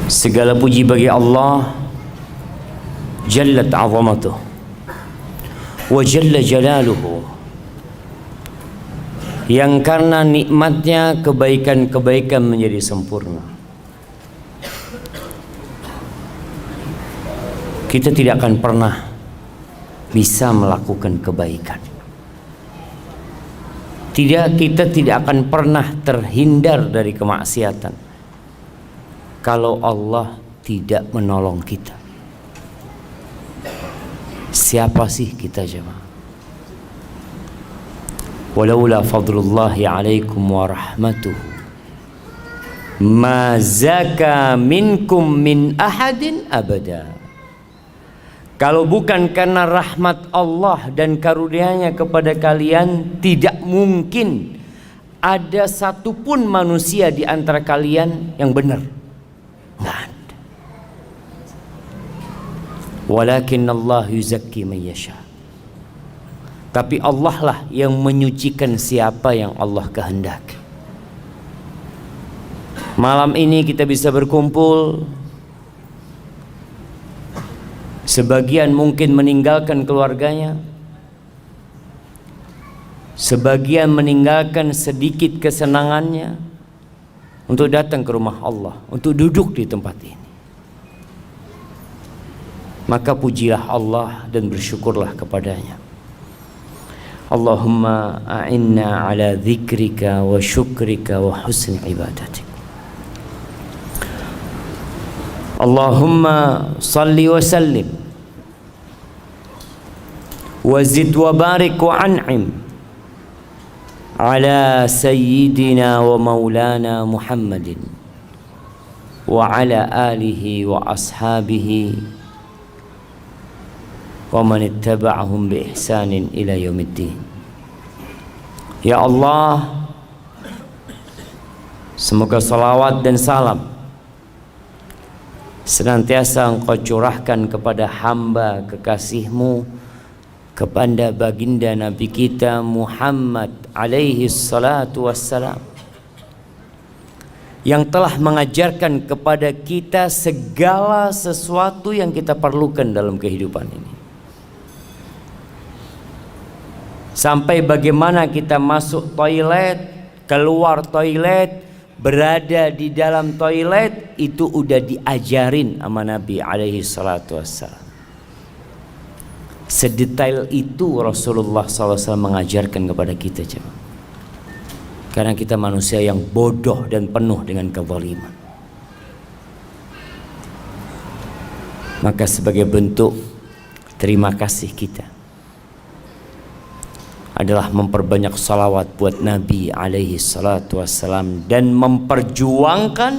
Segala puji bagi Allah Jallat azamatuh wa jalla jalaluhu, yang karena nikmatnya kebaikan-kebaikan menjadi sempurna. Kita tidak akan pernah bisa melakukan kebaikan. Kita tidak akan pernah terhindar dari kemaksiatan kalau Allah tidak menolong kita. Siapa sih kita jemaah? Walaula fadlullahi alaikum wa rahmatuhu ma zaka minkum min ahadin abada. Kalau bukan karena rahmat Allah dan karunia-Nya kepada kalian, tidak mungkin ada satupun manusia di antara kalian yang benar. Nggak ada. Walakin Allah yuzakki man yasha. Tapi Allah lah yang menyucikan siapa yang Allah kehendaki. Malam ini kita bisa berkumpul. Sebagian mungkin meninggalkan keluarganya, sebagian meninggalkan sedikit kesenangannya untuk datang ke rumah Allah, untuk duduk di tempat ini. Maka pujilah Allah dan bersyukurlah kepadanya. Allahumma a'inna ala dzikrika wa syukrika wa husni ibadatik. Allahumma salli wa sallim wa zid wa barik wa an'im ala sayyidina wa maulana Muhammadin wa ala alihi wa ashabihi wa man ittaba'ahum bi ihsanin ila yaumiddin. Ya Allah, semoga salawat dan salam senantiasa Engkau curahkan kepada hamba kekasih-Mu, kepada baginda Nabi kita Muhammad alaihi salatu wassalam, yang telah mengajarkan kepada kita segala sesuatu yang kita perlukan dalam kehidupan ini. Sampai bagaimana kita masuk toilet, keluar toilet, berada di dalam toilet, itu udah diajarin sama Nabi alaihi salatu wassalam. Sedetail itu Rasulullah SAW mengajarkan kepada kita, jemaah. Karena kita manusia yang bodoh dan penuh dengan kezaliman. Maka sebagai bentuk terima kasih kita adalah memperbanyak salawat buat Nabi alaihi salatu wassalam dan memperjuangkan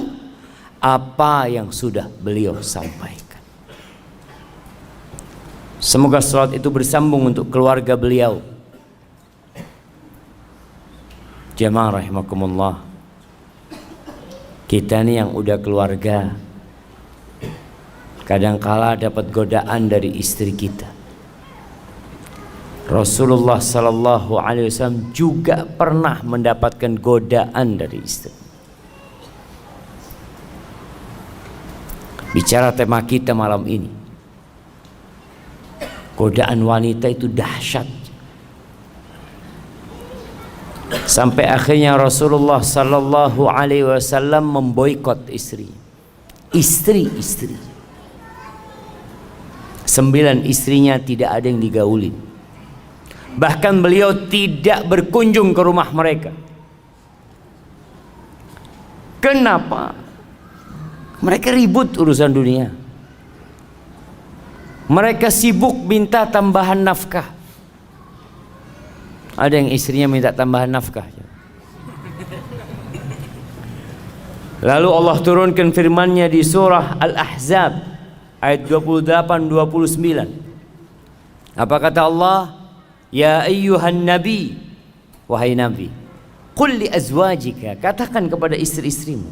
apa yang sudah beliau sampaikan. Semoga salawat itu bersambung untuk keluarga beliau. Jemaah rahimakumullah, kita nih yang udah keluarga kadangkala dapat godaan dari istri kita. Rasulullah sallallahu alaihi wasallam juga pernah mendapatkan godaan dari istri. Bicara tema kita malam ini, godaan wanita itu dahsyat. Sampai akhirnya Rasulullah sallallahu alaihi wasallam memboikot istri. Istri-istri. 9 istrinya tidak ada yang digaulin. Bahkan beliau tidak berkunjung ke rumah mereka. Kenapa? Mereka ribut urusan dunia. Mereka sibuk minta tambahan nafkah. Ada yang istrinya minta tambahan nafkah. Lalu Allah turunkan firman-Nya di surah Al-Ahzab ayat 28-29. Apa kata Allah? Ya ayyuhan nabi, wahai nabi, qul li azwajika, katakan kepada istri-istrimu,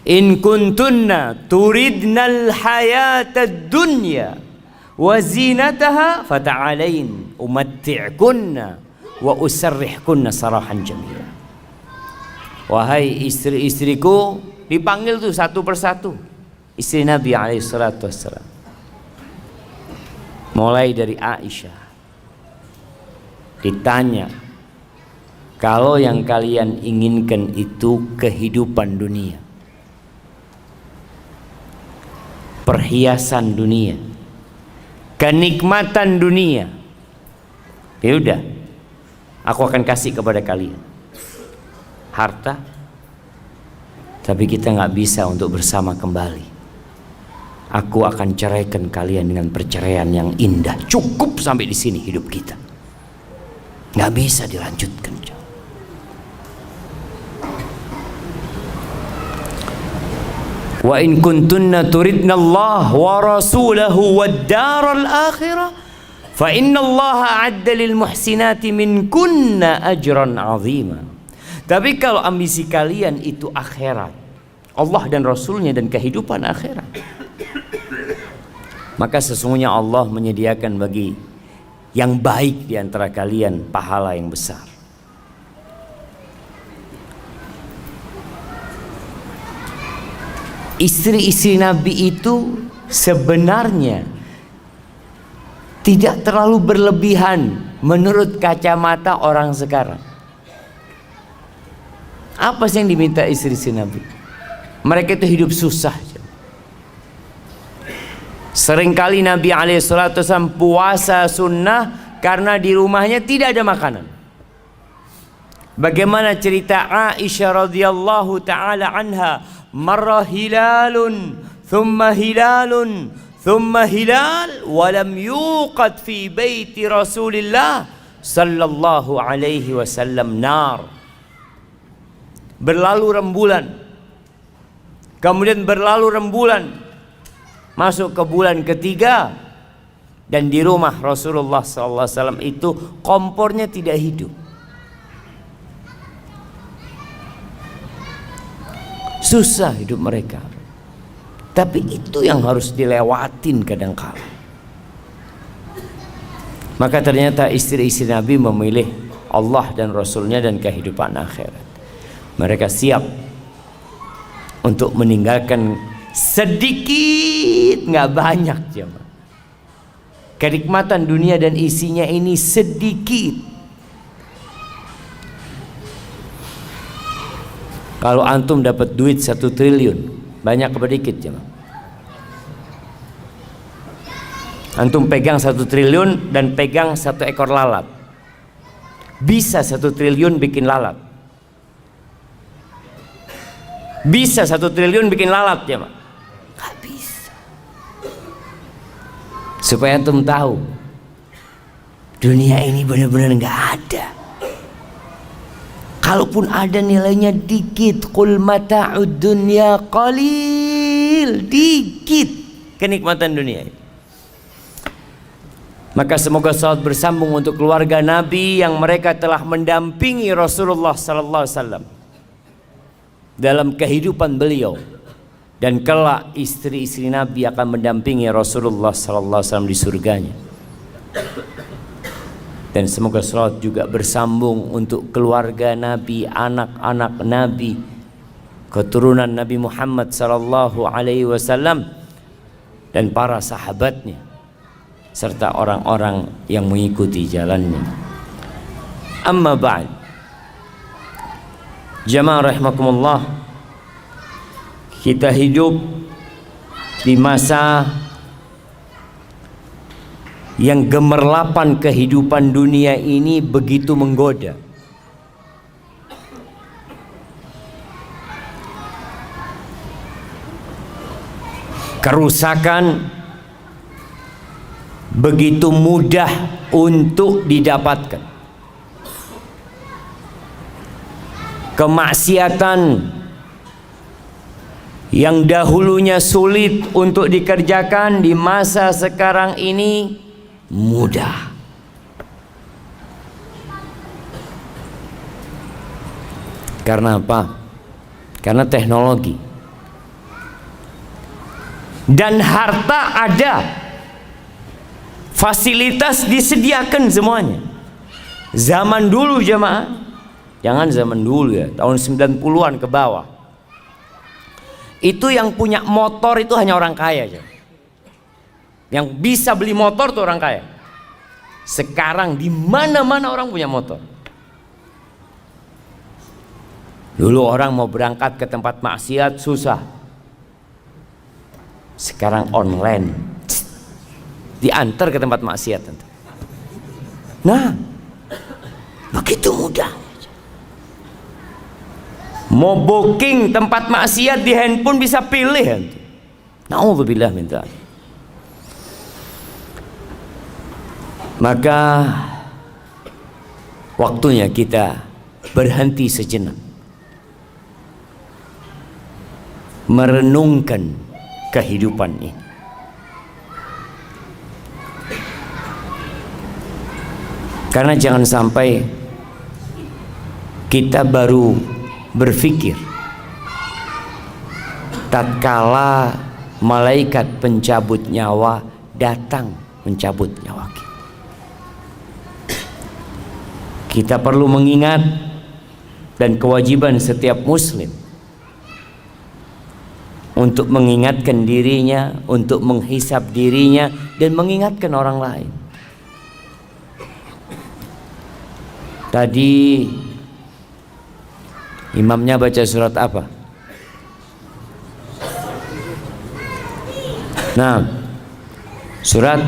in kuntunna turidnal hayatad dunya wa zinataha fata'alain umatti'kunna wa usarrihkunna sarahan jamila. Wahai istri-istriku, dipanggil tuh satu persatu. istri Nabi SAW. Mulai dari Aisyah, ditanya, kalau yang kalian inginkan itu kehidupan dunia, perhiasan dunia, kenikmatan dunia, ya udah, aku akan kasih kepada kalian harta, tapi kita nggak bisa untuk bersama kembali. Aku akan ceraikan kalian dengan perceraian yang indah. Cukup sampai di sini hidup kita, nggak bisa dilanjutkan. Wa in kuntunna turidna Allah wa rasulahu wad daral akhirah fa inna Allah a'adda lil muhsinati minkunna ajran 'azima. Tapi kalau ambisi kalian itu akhirat, Allah dan Rasulnya dan kehidupan akhirat, maka sesungguhnya Allah menyediakan bagi yang baik di antara kalian pahala yang besar. Istri-istri Nabi itu sebenarnya tidak terlalu berlebihan menurut kacamata orang sekarang. Apa sih yang diminta istri-istri Nabi? Mereka itu hidup susah. Seringkali Nabi SAW puasa sunnah karena di rumahnya tidak ada makanan. Bagaimana cerita Aisyah radhiyallahu taala anha, marra hilalun thumma hilalun thumma hilal wa lam yuqad fi baiti Rasulillah sallallahu alaihi wasallam nar. Berlalu rembulan, kemudian berlalu rembulan, masuk ke bulan ketiga, dan di rumah Rasulullah SAW itu kompornya tidak hidup. Susah hidup mereka. Tapi itu yang harus dilewatin kadangkala. Maka ternyata istri-istri Nabi memilih Allah dan Rasulnya dan kehidupan akhirat. Mereka siap untuk meninggalkan sedikit, nggak banyak jemaah. Kenikmatan dunia dan isinya ini sedikit. Kalau antum dapat duit 1 triliun, banyak apa dikit jemaah? Antum pegang 1 triliun dan pegang 1 ekor lalat, bisa 1 triliun bikin lalat? Bisa 1 triliun bikin lalat jemaah? Gak bisa. Supaya antum tahu, dunia ini benar-benar gak ada. Kalaupun ada nilainya dikit. Qul mata'ud dunya qalil. Dikit kenikmatan dunia ini. Maka semoga salat bersambung untuk keluarga Nabi yang mereka telah mendampingi Rasulullah sallallahu alaihi wasallam dalam kehidupan beliau, dan kelak istri-istri Nabi akan mendampingi Rasulullah sallallahu alaihi wasallam di surganya. Dan semoga salat juga bersambung untuk keluarga Nabi, anak-anak Nabi, keturunan Nabi Muhammad sallallahu alaihi wasallam dan para sahabatnya serta orang-orang yang mengikuti jalannya. Amma ba'd. Jamaah rahimakumullah, kita hidup di masa yang gemerlapan kehidupan dunia ini begitu menggoda. Kerusakan begitu mudah untuk didapatkan. Kemaksiatan yang dahulunya sulit untuk dikerjakan di masa sekarang ini mudah. Karena apa? Karena teknologi dan harta ada, fasilitas disediakan semuanya. Zaman dulu jemaah, jangan zaman dulu ya, tahun 90-an ke bawah, Itu yang punya motor itu hanya orang kaya aja. Yang bisa beli motor tuh orang kaya. Sekarang di mana-mana orang punya motor. Dulu orang mau berangkat ke tempat maksiat susah. Sekarang online. Diantar ke tempat maksiat. Nah, begitu mudah. Mau booking tempat maksiat di handphone bisa pilih. Na'udzubillah min dzalik. Maka waktunya kita berhenti sejenak, merenungkan kehidupan ini. Karena jangan sampai kita baru berpikir tatkala malaikat pencabut nyawa datang mencabut nyawa kita. Kita perlu mengingat, dan kewajiban setiap muslim untuk mengingatkan dirinya, untuk menghisap dirinya, dan mengingatkan orang lain. Tadi imamnya baca surat apa? Nah, surat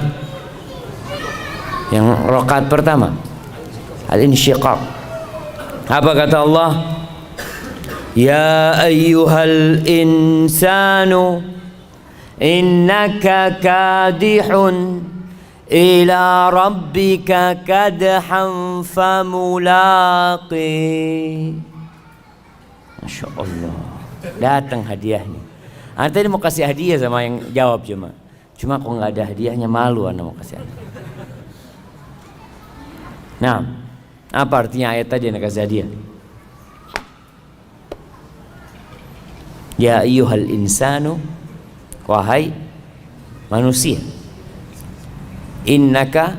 yang rakaat pertama, Al-Insyiqaq. Apa kata Allah? Ya ayyuhal insanu innaka kadihun ila rabbika kadhan famulaqi. Masya Allah, datang hadiahnya. Anda tadi mau kasih hadiah sama yang jawab cuma kok nggak ada hadiahnya, malu Anda mau kasih hadiah. Nah, apa artinya ayat tadi yang kasih hadiah? Ya ayyuhal insanu, wahai manusia, innaka,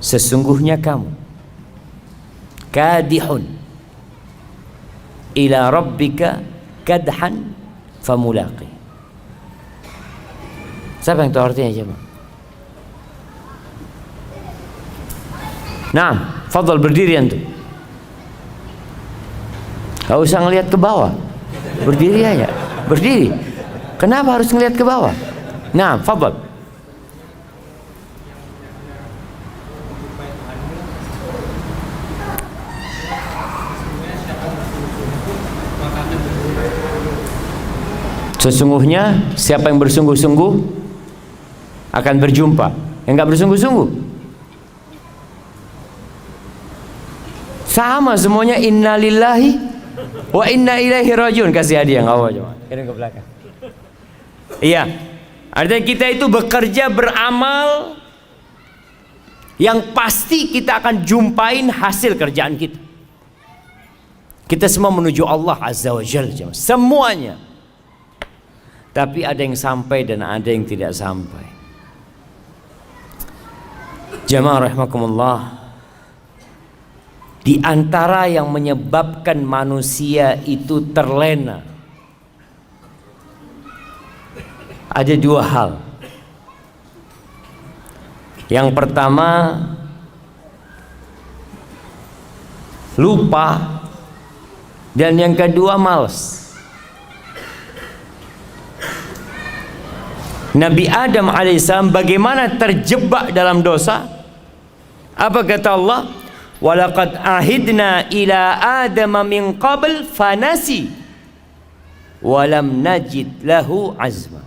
sesungguhnya kamu, kadihun ila rabbika kadhan famulaqi. Siapa yang tahu artinya coba? Nah, fadhal berdiri antum. Gak usah ngelihat ke bawah, berdiri aja, berdiri. Kenapa harus ngelihat ke bawah? Nah, fadhal. Sesungguhnya siapa yang bersungguh-sungguh akan berjumpa. Yang enggak bersungguh-sungguh sama semuanya. Innalillahi wa inna ilaihi rajiun. Kasih hadiah enggak apa coba. Kirim ke belakang. Iya. Artinya kita itu bekerja, beramal yang pasti kita akan jumpain hasil kerjaan kita. Kita semua menuju Allah Azza wa Jalla, semuanya. Tapi ada yang sampai dan ada yang tidak sampai. Jamaah rahimakumullah, di antara yang menyebabkan manusia itu terlena ada dua hal. Yang pertama, lupa, dan yang kedua malas. Nabi Adam alaihissalam bagaimana terjebak dalam dosa? Apa kata Allah? Walaqad ahidna ila Adam min qabl fanasi walam najid lahu azma.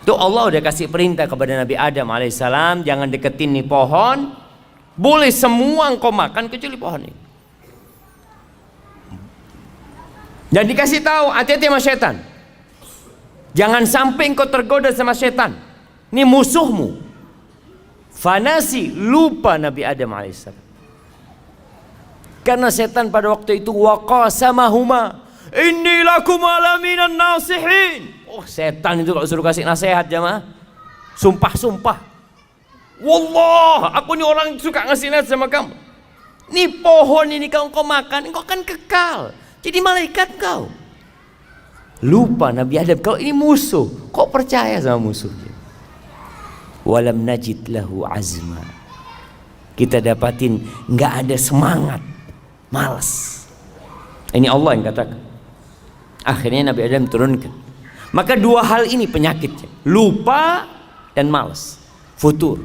Itu Allah udah kasih perintah kepada Nabi Adam alaihissalam, jangan deketin nih pohon, boleh semua engkau makan kecuali pohon ini. Dan dikasih tahu hati-hati sama setan. Jangan sampai engkau tergoda sama setan. Ini musuhmu. Fanasi, lupa Nabi Adam alaihissalam. Karena setan pada waktu itu waqasamahuma inni lakum alaminan nasihin. Oh, setan itu kalau suruh kasih nasihat jamaah, sumpah-sumpah. Wallah, aku ini orang suka ngasih nasihat sama kamu. Ini pohon ini kalau engkau makan, engkau akan kekal. Jadi malaikat kau. Lupa Nabi Adam kalau ini musuh, kok percaya sama musuhnya. Walam najid lahu azma. Kita dapatin nggak ada semangat, malas. Ini Allah yang katakan. Akhirnya Nabi Adam turunkan. Maka dua hal ini penyakitnya, lupa dan malas, futur.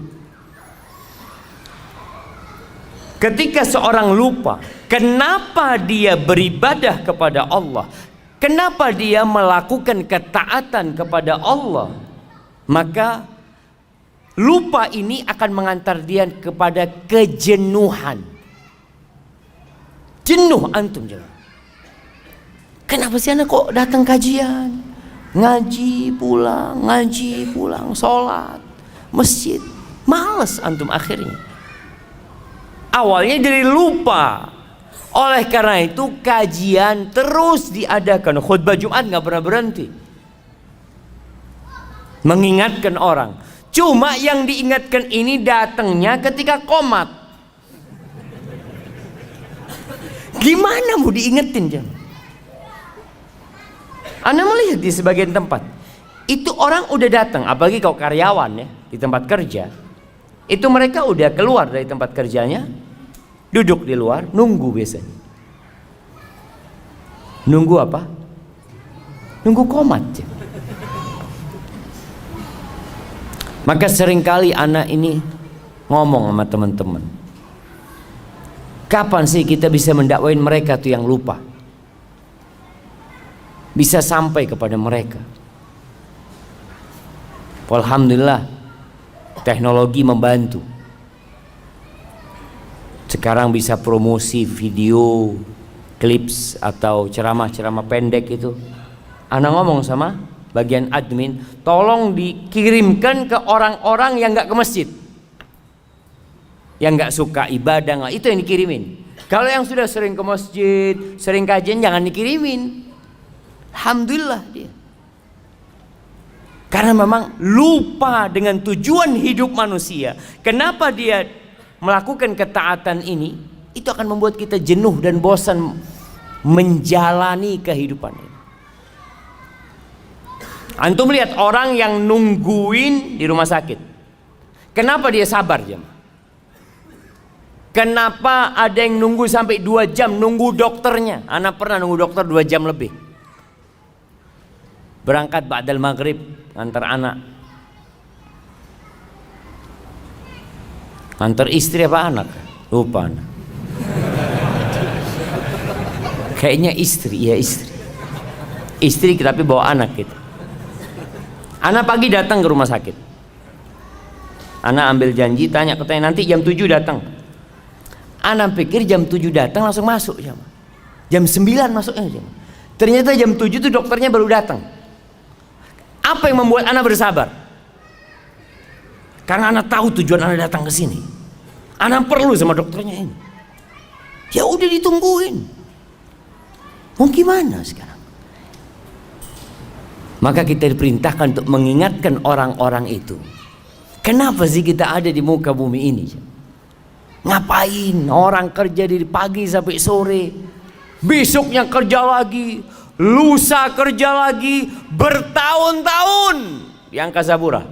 Ketika seorang lupa, kenapa dia beribadah kepada Allah? Kenapa dia melakukan ketaatan kepada Allah? Maka lupa ini akan mengantar dia kepada kejenuhan. Jenuh antum jangan. Kenapa sih anak kok datang kajian? Ngaji pulang, sholat, masjid. Males antum akhirnya. Awalnya dari lupa. Oleh karena itu kajian terus diadakan. Khutbah Jumat nggak pernah berhenti. Mengingatkan orang. Cuma yang diingatkan ini datangnya ketika qomat. Gimana mau diingetin jam? Anda melihat di sebagian tempat itu orang udah datang, apalagi kalau karyawan ya di tempat kerja, itu mereka udah keluar dari tempat kerjanya, duduk di luar, nunggu biasanya. Nunggu apa? Nunggu qomat. Maka seringkali anak ini ngomong sama teman-teman, kapan sih kita bisa mendakwain mereka tuh yang lupa? Bisa sampai kepada mereka. Alhamdulillah teknologi membantu. Sekarang bisa promosi video, clips atau ceramah-ceramah pendek itu. Ana ngomong sama bagian admin, tolong dikirimkan ke orang-orang yang nggak ke masjid, yang nggak suka ibadah, nggak, itu yang dikirimin. Kalau yang sudah sering ke masjid, sering kajian, jangan dikirimin. Alhamdulillah dia. Karena memang lupa dengan tujuan hidup manusia. Kenapa dia melakukan ketaatan ini? Itu akan membuat kita jenuh dan bosan menjalani kehidupan ini. Antum lihat orang yang nungguin di rumah sakit. Kenapa dia sabar jam? Kenapa ada yang nunggu sampai 2 jam nunggu dokternya? Anak pernah nunggu dokter 2 jam lebih. Berangkat ba'dal maghrib antar anak. Antar istri apa anak? Lupa anak. Kayaknya istri, ya istri. Istri tapi bawa anak gitu. Anak pagi datang ke rumah sakit. Anak ambil janji, tanya nanti jam 7 datang. Anak pikir jam 7 datang langsung masuk jam. Jam 9 masuknya jam. Ternyata jam 7 itu dokternya baru datang. Apa yang membuat anak bersabar? Karena anak tahu tujuan anak datang ke sini. Anak perlu sama dokternya ini. Ya udah ditungguin. Mau gimana sekarang? Maka kita diperintahkan untuk mengingatkan orang-orang itu. Kenapa sih kita ada di muka bumi ini? Ngapain? Orang kerja dari pagi sampai sore, besoknya kerja lagi, lusa kerja lagi, bertahun-tahun di Angkasa Pura.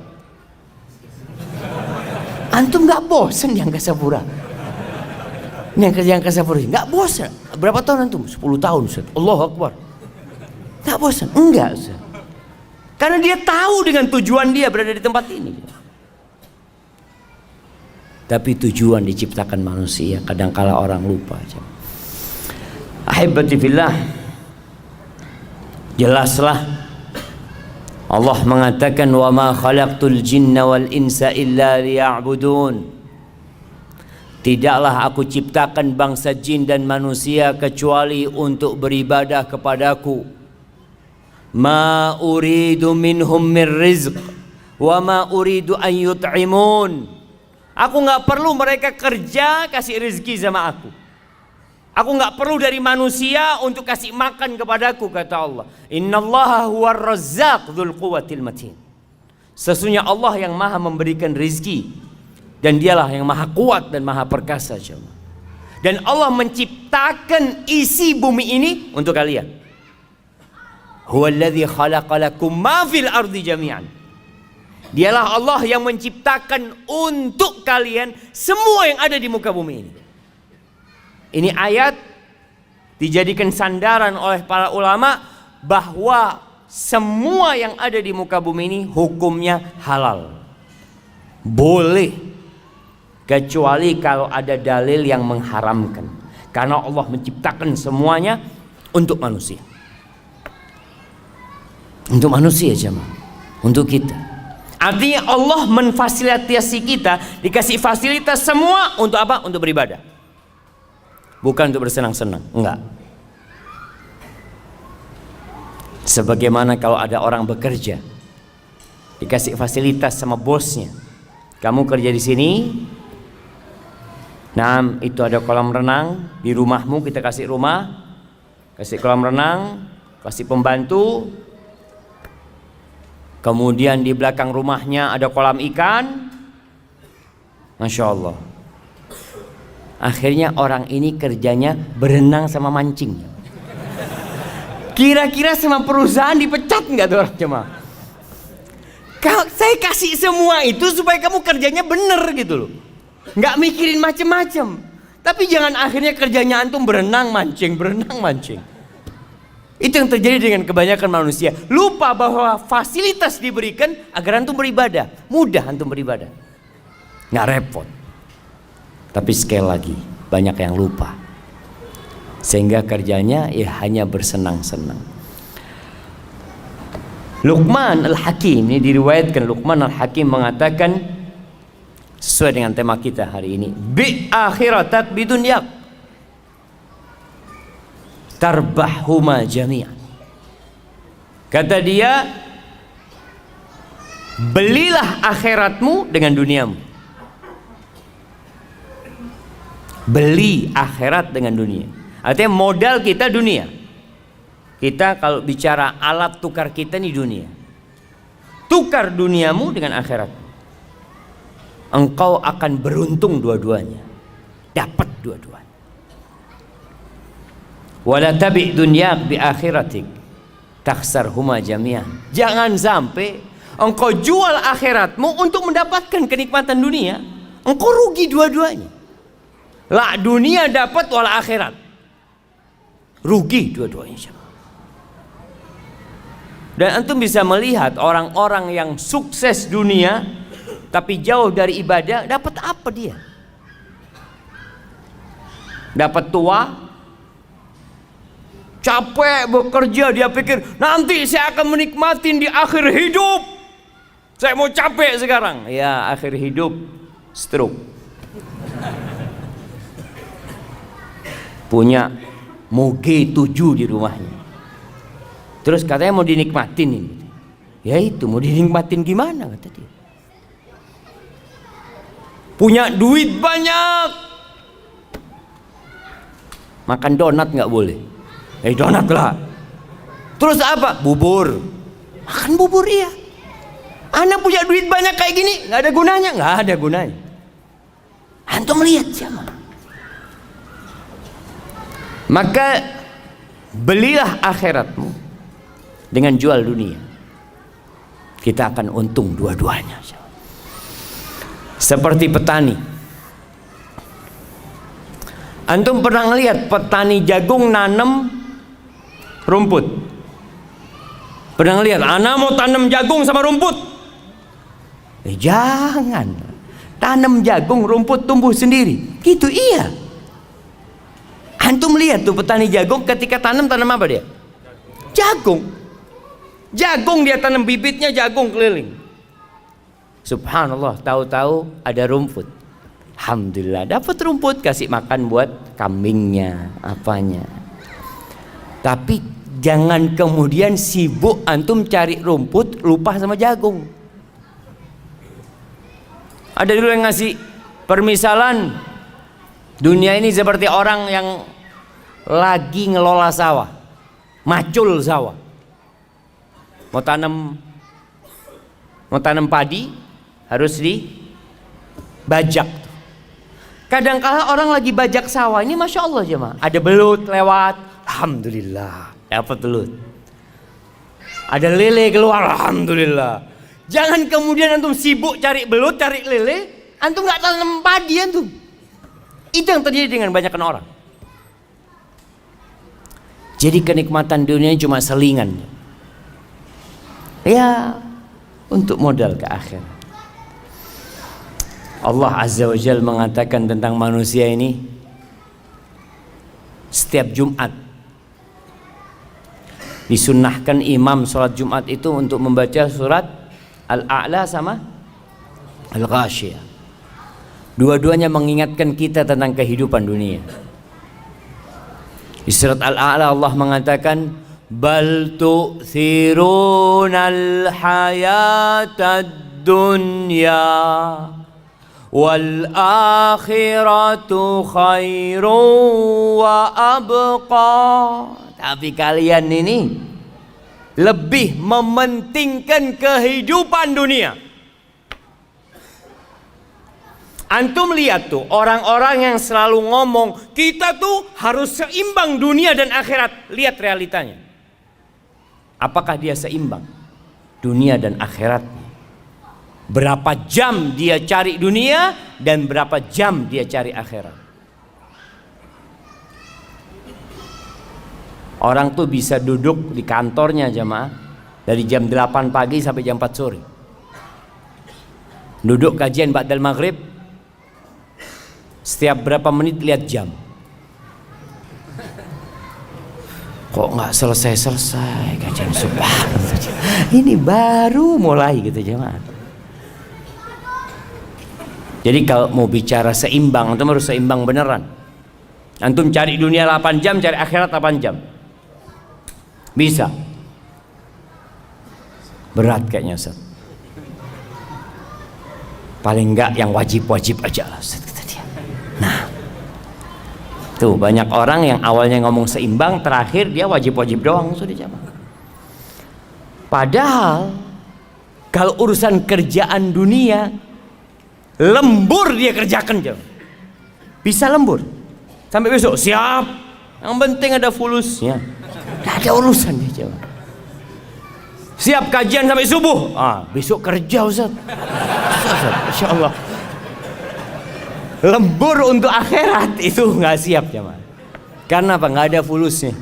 Antum nggak bosan di Angkasa Pura? Ini yang kerja Angkasa Pura nggak bosan? Berapa tahun antum? 10 tahun. Ustaz. Allahu Akbar. Nggak bosan? Enggak. Ustaz. Karena dia tahu dengan tujuan dia berada di tempat ini. Tapi tujuan diciptakan manusia, kadangkala orang lupa. Ahibati fillah, jelaslah Allah mengatakan wa ma khalaqtul jinna wal insa illa liya'budun. Tidaklah aku ciptakan bangsa jin dan manusia kecuali untuk beribadah kepadaku. Ma uridu minhum min rizq wa ma uridu an yut'imun. Aku nggak perlu mereka kerja kasih rezeki sama aku. Aku nggak perlu dari manusia untuk kasih makan kepadaku, kata Allah. Innallaha huwar razzaq dzul quwwatil matin. Sesungguhnya Allah yang maha memberikan rezeki dan dialah yang maha kuat dan maha perkasa. Dan Allah menciptakan isi bumi ini untuk kalian. Huwallazi khalaqalakum ma fil ardi jami'an. Dialah Allah yang menciptakan untuk kalian semua yang ada di muka bumi ini. Ini ayat dijadikan sandaran oleh para ulama bahwa semua yang ada di muka bumi ini hukumnya halal. Boleh, kecuali kalau ada dalil yang mengharamkan. Karena Allah menciptakan semuanya untuk manusia. Untuk manusia jemaah, untuk kita. Artinya Allah memfasilitasi kita, dikasih fasilitas semua untuk apa? Untuk beribadah. Bukan untuk bersenang-senang, enggak. Sebagaimana kalau ada orang bekerja, dikasih fasilitas sama bosnya. Kamu kerja di sini, nah itu ada kolam renang di rumahmu, kita kasih rumah, kasih kolam renang, kasih pembantu. Kemudian di belakang rumahnya ada kolam ikan. Masya Allah. Akhirnya orang ini kerjanya berenang sama mancing. Kira-kira sama perusahaan dipecat nggak tuh orang jemaah? Saya kasih semua itu supaya kamu kerjanya bener gitu loh. Nggak mikirin macem-macem. Tapi jangan akhirnya kerjanya antum berenang mancing, berenang mancing. Itu yang terjadi dengan kebanyakan manusia. Lupa bahwa fasilitas diberikan agar antum beribadah. Mudah antum beribadah, nggak repot. Tapi sekali lagi banyak yang lupa, sehingga kerjanya ya hanya bersenang-senang. Luqman Al-Hakim, ini diriwayatkan Luqman Al-Hakim mengatakan sesuai dengan tema kita hari ini, bi akhiratat bidunyak tarbahhuma jami'an. Kata dia, belilah akhiratmu dengan duniamu. Beli akhirat dengan dunia. Artinya modal kita dunia. Kita kalau bicara alat tukar kita nih dunia. Tukar duniamu dengan akhirat. Engkau akan beruntung dua-duanya. Dapat dua-duanya. Wala tabi' dunyak bi akhiratik takhsarhuma jami'an. Jangan sampai engkau jual akhiratmu untuk mendapatkan kenikmatan dunia. Engkau rugi dua-duanya. La dunia dapat wal akhirat. Rugi dua-duanya. Dan antum bisa melihat orang-orang yang sukses dunia tapi jauh dari ibadah, dapat apa dia? Dapat tua, capek bekerja, dia pikir nanti saya akan menikmatin di akhir hidup. Saya mau capek sekarang. Ya, akhir hidup stroke. Punya moge 7 di rumahnya. Terus katanya mau dinikmatin ini. Ya itu mau dinikmatin gimana kata dia. Punya duit banyak, makan donat nggak boleh. Donat lah. Terus apa? Bubur. Makan bubur iya. Anak punya duit banyak kayak gini, nggak ada gunanya, nggak ada gunanya. Antum lihat siapa? Maka belilah akhiratmu dengan jual dunia. Kita akan untung dua-duanya. Seperti petani. Antum pernah ngelihat petani jagung nanam rumput? Pernah ngelihat anak mau tanam jagung sama rumput? Jangan. Tanam jagung, rumput tumbuh sendiri. Gitu iya. Antum lihat tuh petani jagung ketika tanam apa dia? Jagung. Jagung dia tanam bibitnya, jagung keliling. Subhanallah, tahu-tahu ada rumput. Alhamdulillah dapat rumput, kasih makan buat kambingnya, apanya. Tapi jangan kemudian sibuk antum cari rumput, lupa sama jagung. Ada dulu yang ngasih permisalan, dunia ini seperti orang yang lagi ngelola sawah, macul sawah. Mau tanam padi harus dibajak. Kadang-kala orang lagi bajak sawah ini, masya Allah jemaah, ada belut lewat, alhamdulillah dapat belut. Ada lele keluar, alhamdulillah. Jangan kemudian antum sibuk cari belut, cari lele, antum nggak tanam padi antum. Itu yang terjadi dengan banyak orang. Jadi kenikmatan dunia cuma selingan. Ya, untuk modal ke akhirat. Allah Azza wa Jalla mengatakan tentang manusia ini, setiap Jumat disunnahkan imam sholat Jumat itu untuk membaca surat Al-A'la sama Al-Ghasyiyah. Dua-duanya mengingatkan kita tentang kehidupan dunia. Di surat Al-A'la Allah mengatakan, bal tu'thirunal hayatad dunya wal akhiratu khairu wa abqa. Tapi kalian ini lebih mementingkan kehidupan dunia. Antum lihat tuh orang-orang yang selalu ngomong kita tuh harus seimbang dunia dan akhirat. Lihat realitanya. Apakah dia seimbang dunia dan akhiratnya? Berapa jam dia cari dunia dan berapa jam dia cari akhirat? Orang tuh bisa duduk di kantornya jamaah dari jam 8 pagi sampai jam 4 sore. Duduk kajian ba'dal maghrib, setiap berapa menit lihat jam. Kok nggak selesai kajian subuh? Ini baru mulai gitu jamaah. Jadi kalau mau bicara seimbang, antum harus seimbang beneran. Antum cari dunia 8 jam, cari akhirat 8 jam. Bisa. Berat kayaknya Ustaz. Paling enggak yang wajib-wajib aja lah Ustaz, kata dia. Nah, tuh banyak orang yang awalnya ngomong seimbang, terakhir dia wajib-wajib doang sudah jamaah. Padahal kalau urusan kerjaan dunia, lembur dia kerjakan jamaah. Bisa lembur sampai besok siap. Yang penting ada fulusnya. Tidak ada urusan dia jamaah. Siap kajian sampai subuh. Besok kerja Ustaz. Insya Allah. Lembur untuk akhirat itu nggak siap jamaah. Karena apa? Nggak ada fulusnya.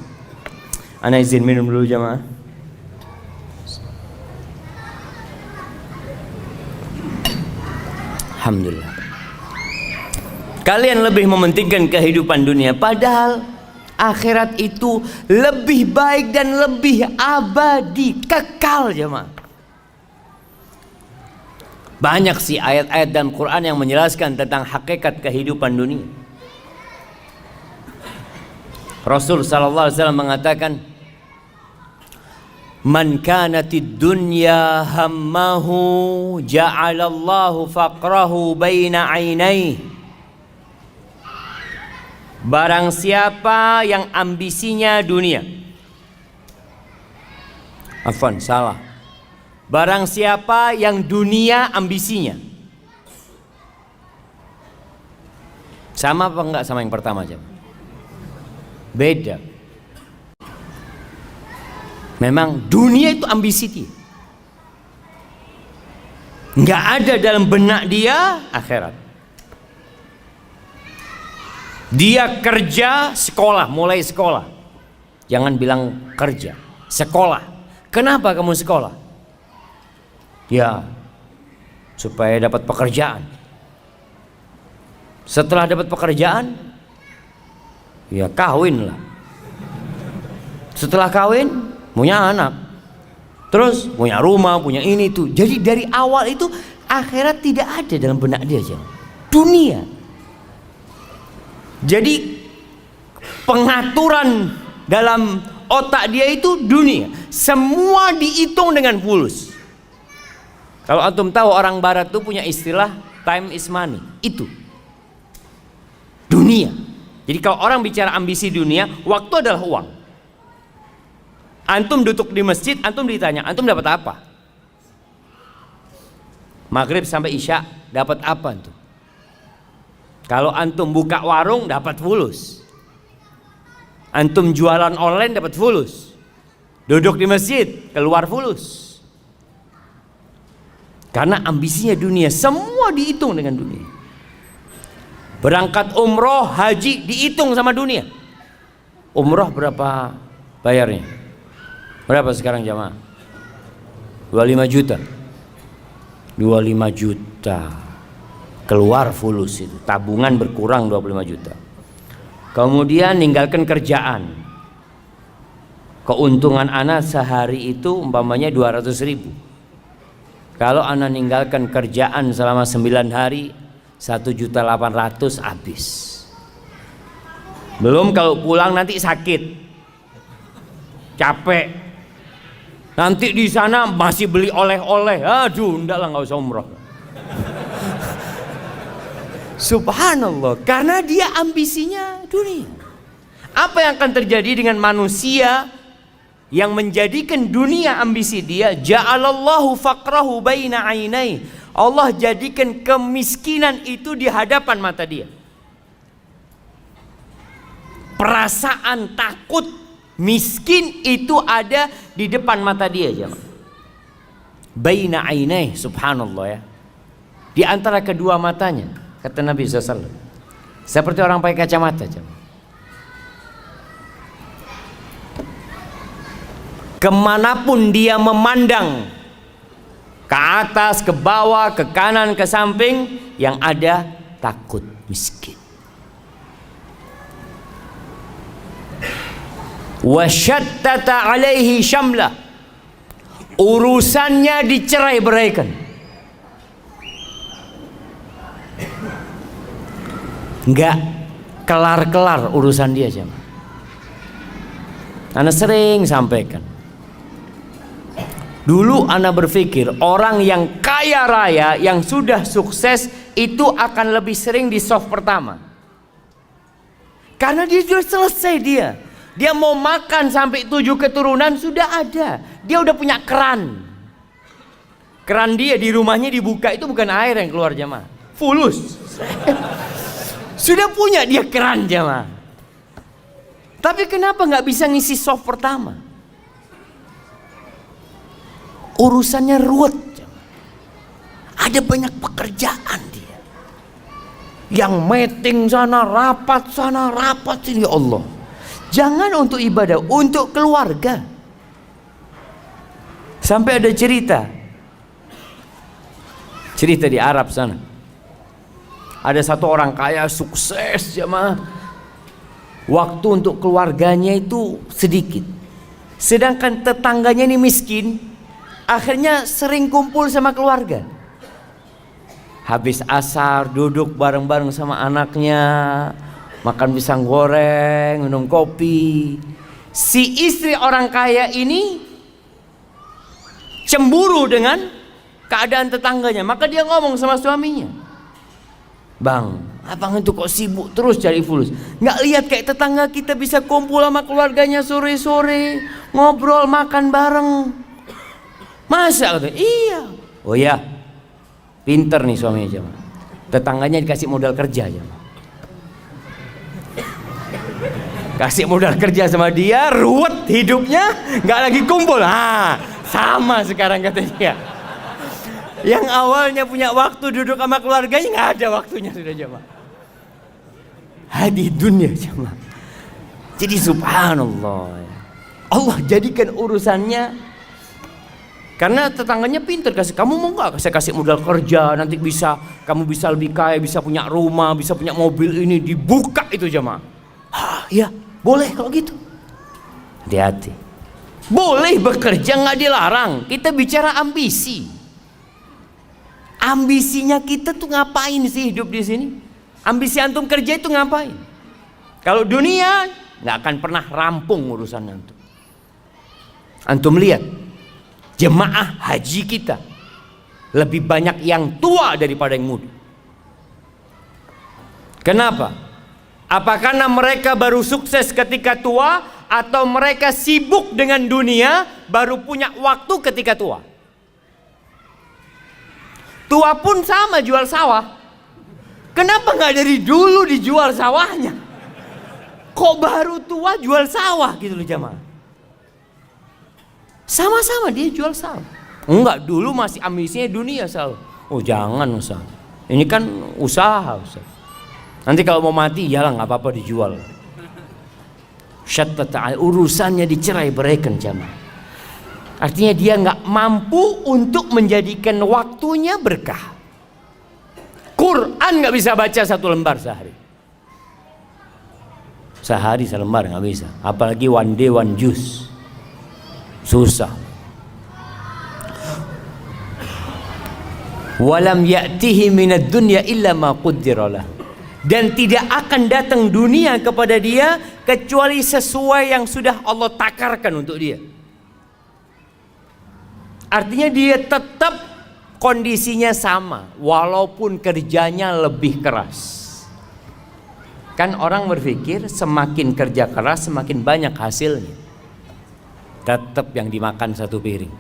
Ana izin minum dulu jamaah. Alhamdulillah. Kalian lebih mementingkan kehidupan dunia, padahal akhirat itu lebih baik dan lebih abadi, kekal jemaah. Banyak sih ayat-ayat dalam Quran yang menjelaskan tentang hakikat kehidupan dunia. Rasul sallallahu alaihi wasallam mengatakan, man kanatid dunya hammahu ja'alallahu faqrahu baina ainaihi. Barang siapa yang ambisinya dunia, salah. Barang siapa yang dunia ambisinya, sama apa enggak sama yang pertama aja? Beda. Memang dunia itu ambisi dia. Enggak ada dalam benak dia akhirat. Dia kerja, sekolah, mulai sekolah. Jangan bilang kerja, sekolah. Kenapa kamu sekolah? Ya, supaya dapat pekerjaan. Setelah dapat pekerjaan, ya kawin lah. Setelah kawin, punya anak. Terus punya rumah, punya ini tuh. Jadi dari awal itu akhirat tidak ada dalam benak dia aja. Dunia. Jadi pengaturan dalam otak dia itu dunia. Semua dihitung dengan fulus. Kalau antum tahu orang barat tuh punya istilah time is money. Itu dunia. Jadi kalau orang bicara ambisi dunia, waktu adalah uang. Antum duduk di masjid, antum ditanya, antum dapat apa? Maghrib sampai Isya dapat apa antum? Kalau antum buka warung dapat fulus. Antum jualan online dapat fulus. Duduk di masjid, keluar fulus. Karena ambisinya dunia, semua dihitung dengan dunia. Berangkat umroh, haji dihitung sama dunia. Umroh berapa bayarnya? Berapa sekarang jamaah? 25 juta. 25 juta. Keluar fulus itu. Tabungan berkurang 25 juta. Kemudian ninggalkan kerjaan. Keuntungan anak sehari itu umpamanya 200.000. Kalau anak ninggalkan kerjaan selama 9 hari 1.800.000 habis. Belum kalau pulang nanti sakit, capek, nanti di sana masih beli oleh-oleh. Aduh, enggak lah, nggak usah umroh. Subhanallah, karena dia ambisinya dunia. Apa yang akan terjadi dengan manusia yang menjadikan dunia ambisi dia? Ja'alallahu faqrahu baina ainai. Allah jadikan kemiskinan itu di hadapan mata dia. Perasaan takut miskin itu ada di depan mata dia, jemaah. Baina ainai, subhanallah ya. Di antara kedua matanya, kata Nabi SAW. Seperti orang pakai kacamata, jemaah. Kemanapun dia memandang, ke atas, ke bawah, ke kanan, ke samping, yang ada takut miskin. Wasyattata alaihi syamlah, urusannya dicerai-beraikan. Enggak kelar-kelar urusan dia, jemaah. Ana sering sampaikan. Dulu ana berpikir orang yang kaya raya, yang sudah sukses itu akan lebih sering di soft pertama. Karena dia sudah selesai dia. Dia mau makan sampai 7 keturunan sudah ada. Dia udah punya keran. Keran dia di rumahnya dibuka itu bukan air yang keluar, jemaah. Fulus. Sudah punya dia keran, jemaah. Tapi kenapa nggak bisa ngisi soft pertama? Urusannya ruwet. Ada banyak pekerjaan dia. Yang meeting sana, rapat sini, ya Allah. Jangan untuk ibadah, untuk keluarga. Sampai ada cerita di Arab sana. Ada satu orang kaya sukses, jemaah. Waktu untuk keluarganya itu sedikit. Sedangkan tetangganya ini miskin. Akhirnya sering kumpul sama keluarga. Habis asar duduk bareng-bareng sama anaknya, makan pisang goreng, minum kopi. Si istri orang kaya ini cemburu dengan keadaan tetangganya. Maka dia ngomong sama suaminya, "Bang, abang itu kok sibuk terus cari fulus? Nggak lihat kayak tetangga kita bisa kumpul sama keluarganya sore-sore, ngobrol, makan bareng. Masa?" Kata, "Iya." Oh ya, pinter nih suaminya, jemaah. Tetangganya dikasih modal kerja, jemaah. Kasih modal kerja sama dia, ruwet hidupnya, nggak lagi kumpul. Sama sekarang katanya. Yang awalnya punya waktu duduk sama keluarganya, nggak ada waktunya sudah, jemaah. Hadi dunia, jemaah. Jadi subhanallah, Allah jadikan urusannya. Karena tetangganya pintar, kasih, "Kamu mau nggak saya kasih modal kerja, nanti kamu bisa lebih kaya, bisa punya rumah, bisa punya mobil ini." Dibuka itu, jemaah. Ya boleh kalau gitu. Hati-hati. Boleh bekerja, nggak dilarang. Kita bicara ambisi. Ambisinya kita tuh ngapain sih hidup di sini? Ambisi antum kerja itu ngapain? Kalau dunia nggak akan pernah rampung urusan antum. Antum lihat jemaah haji kita lebih banyak yang tua daripada yang muda. Kenapa? Apa karena mereka baru sukses ketika tua, atau mereka sibuk dengan dunia baru punya waktu ketika tua? Tua pun sama jual sawah. Kenapa nggak dari dulu dijual sawahnya? Kok baru tua jual sawah gitu loh, jemaah. Sama-sama dia jual saham. Enggak, dulu masih ambisinya dunia saham. Oh jangan Ustaz, ini kan usaha Ustaz. Nanti kalau mau mati yalah nggak apa-apa dijual. Syattata urusannya dicerai beraikan jamaah. Artinya dia nggak mampu untuk menjadikan waktunya berkah. Quran nggak bisa baca 1 lembar sehari. Sehari 1 lembar nggak bisa. Apalagi one day one juice. Susah. Walam ya'tihi minad dunya illa ma qaddara lahu. Dan tidak akan datang dunia kepada dia kecuali sesuai yang sudah Allah takarkan untuk dia. Artinya dia tetap kondisinya sama walaupun kerjanya lebih keras. Kan orang berpikir semakin kerja keras semakin banyak hasilnya. Tetap yang dimakan 1 piring.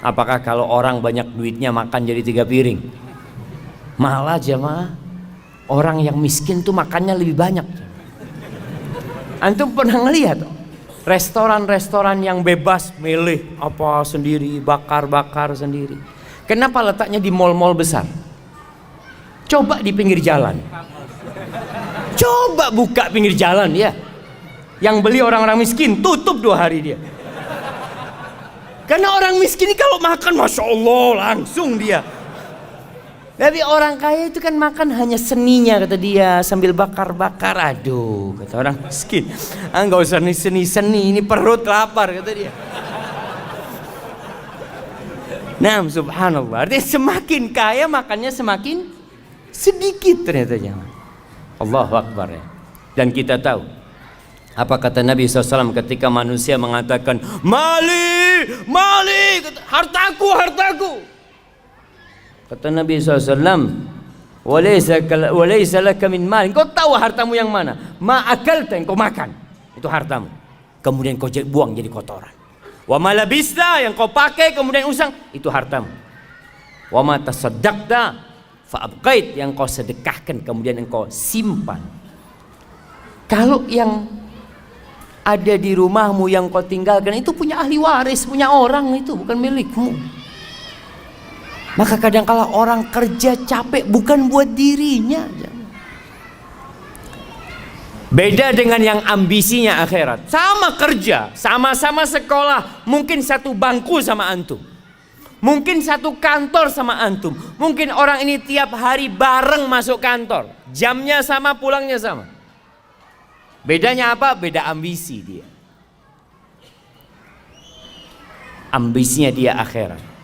Apakah kalau orang banyak duitnya makan jadi 3 piring? Malah jemaah, orang yang miskin tuh makannya lebih banyak. Antum pernah ngelihat restoran-restoran yang bebas milih apa sendiri, bakar-bakar sendiri. Kenapa letaknya di mall-mall besar? Coba di pinggir jalan. Coba buka pinggir jalan ya. Yang beli orang-orang miskin, tutup 2 hari dia. Karena orang miskin ini kalau makan Masya Allah langsung dia. Tapi orang kaya itu kan makan hanya seninya kata dia, sambil bakar-bakar. Aduh kata orang miskin, nggak usah seni-seni, ini perut lapar kata dia. Nah subhanallah, artinya semakin kaya makannya semakin sedikit ternyata jangan. Allahu Akbar ya. Dan kita tahu apa kata Nabi SAW ketika manusia mengatakan mali, mali, hartaku, hartaku. Kata Nabi SAW, walaysa laka min mal. Kau tahu hartamu yang mana? Ma akalta, yang kau makan, itu hartamu. Kemudian kau buang jadi kotoran. Wa ma labista, yang kau pakai kemudian usang, itu hartamu. Wa ma tasaddaqta fa abqait, yang kau sedekahkan kemudian engkau simpan. Kalau yang ada di rumahmu yang kau tinggalkan itu punya ahli waris, punya orang, itu bukan milikmu. Maka kadang-kala orang kerja capek bukan buat dirinya. Beda dengan yang ambisinya akhirat. Sama kerja, sama-sama sekolah, mungkin 1 bangku sama antum, mungkin 1 kantor sama antum. Mungkin orang ini tiap hari bareng masuk kantor, jamnya sama, pulangnya sama. Bedanya apa? Beda ambisi dia. Ambisinya dia akhirat.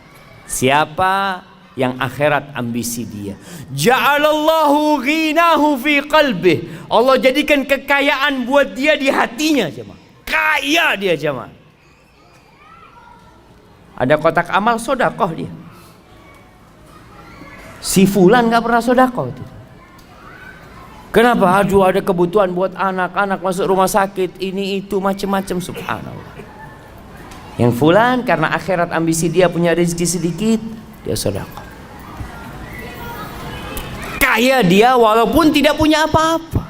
Siapa yang akhirat ambisi dia? Ja'alallahu ghinahu fi qalbih. Allah jadikan kekayaan buat dia di hatinya jemaah. Kaya dia jemaah. Ada kotak amal sedekah dia. Si fulan enggak pernah sedekah itu. Kenapa? Aduh ada kebutuhan buat anak-anak masuk rumah sakit, ini itu macam-macam, subhanallah. Yang fulan karena akhirat ambisi dia punya rezeki sedikit, dia sedekah. Kaya dia walaupun tidak punya apa-apa.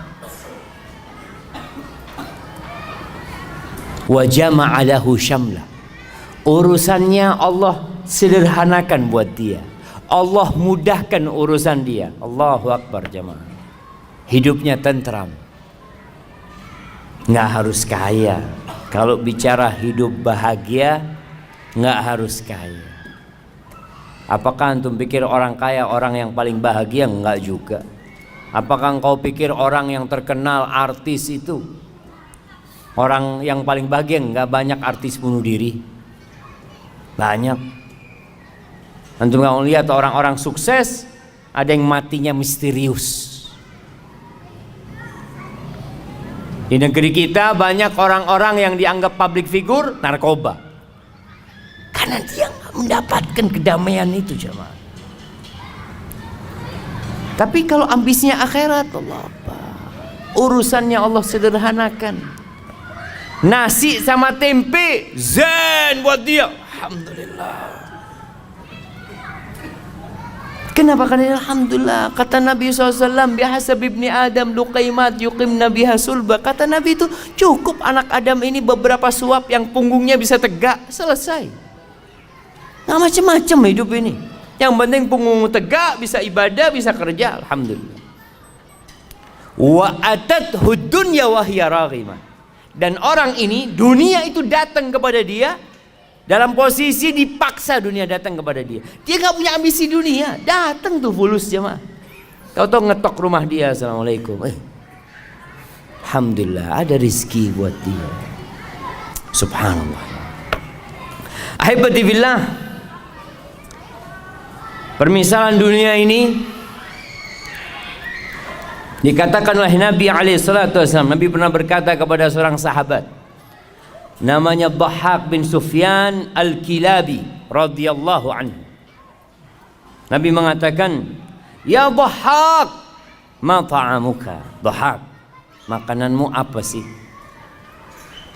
Wa jama'a lahu syamla. Urusannya Allah sederhanakan buat dia. Allah mudahkan urusan dia. Allahu Akbar jamaah. Hidupnya tentram. Nggak harus kaya. Kalau bicara hidup bahagia, nggak harus kaya. Apakah antum pikir orang kaya orang yang paling bahagia? Enggak juga. Apakah engkau pikir orang yang terkenal artis itu orang yang paling bahagia? Enggak, banyak artis bunuh diri. Banyak. Antum nggak lihat orang-orang sukses ada yang matinya misterius. Di negeri kita banyak orang-orang yang dianggap public figure narkoba. Karena dia nggak mendapatkan kedamaian itu jemaah. Tapi kalau ambisinya akhirat, Allah apa? Urusannya Allah sederhanakan. Nasi sama tempe zen buat dia. Alhamdulillah. Kenapa? Karena alhamdulillah kata Nabi SAW, bihasab ibni Adam luqaimat yuqimna biha sulba. Kata Nabi itu cukup anak Adam ini beberapa suap yang punggungnya bisa tegak, selesai. Nggak macam-macam hidup ini. Yang penting punggung tegak, bisa ibadah, bisa kerja, alhamdulillah. Wa atathu dunya wa hiya raghimah. Dan orang ini, dunia itu datang kepada dia dalam posisi dipaksa, dunia datang kepada dia. Dia nggak punya ambisi dunia, datang tuh fulus jemaah. Kau tahu ngetok rumah dia, assalamualaikum. Alhamdulillah ada rezeki buat dia. Subhanallah. Ahibati billah. Permisalan dunia ini dikatakan oleh Nabi SAW. Nabi pernah berkata kepada seorang sahabat namanya Dhahhak bin Sufyan Al-Kilabi radhiyallahu anhu. Nabi mengatakan, "Ya Dhahhak, ma ta'amuka?" Dhahhak, makananmu apa sih?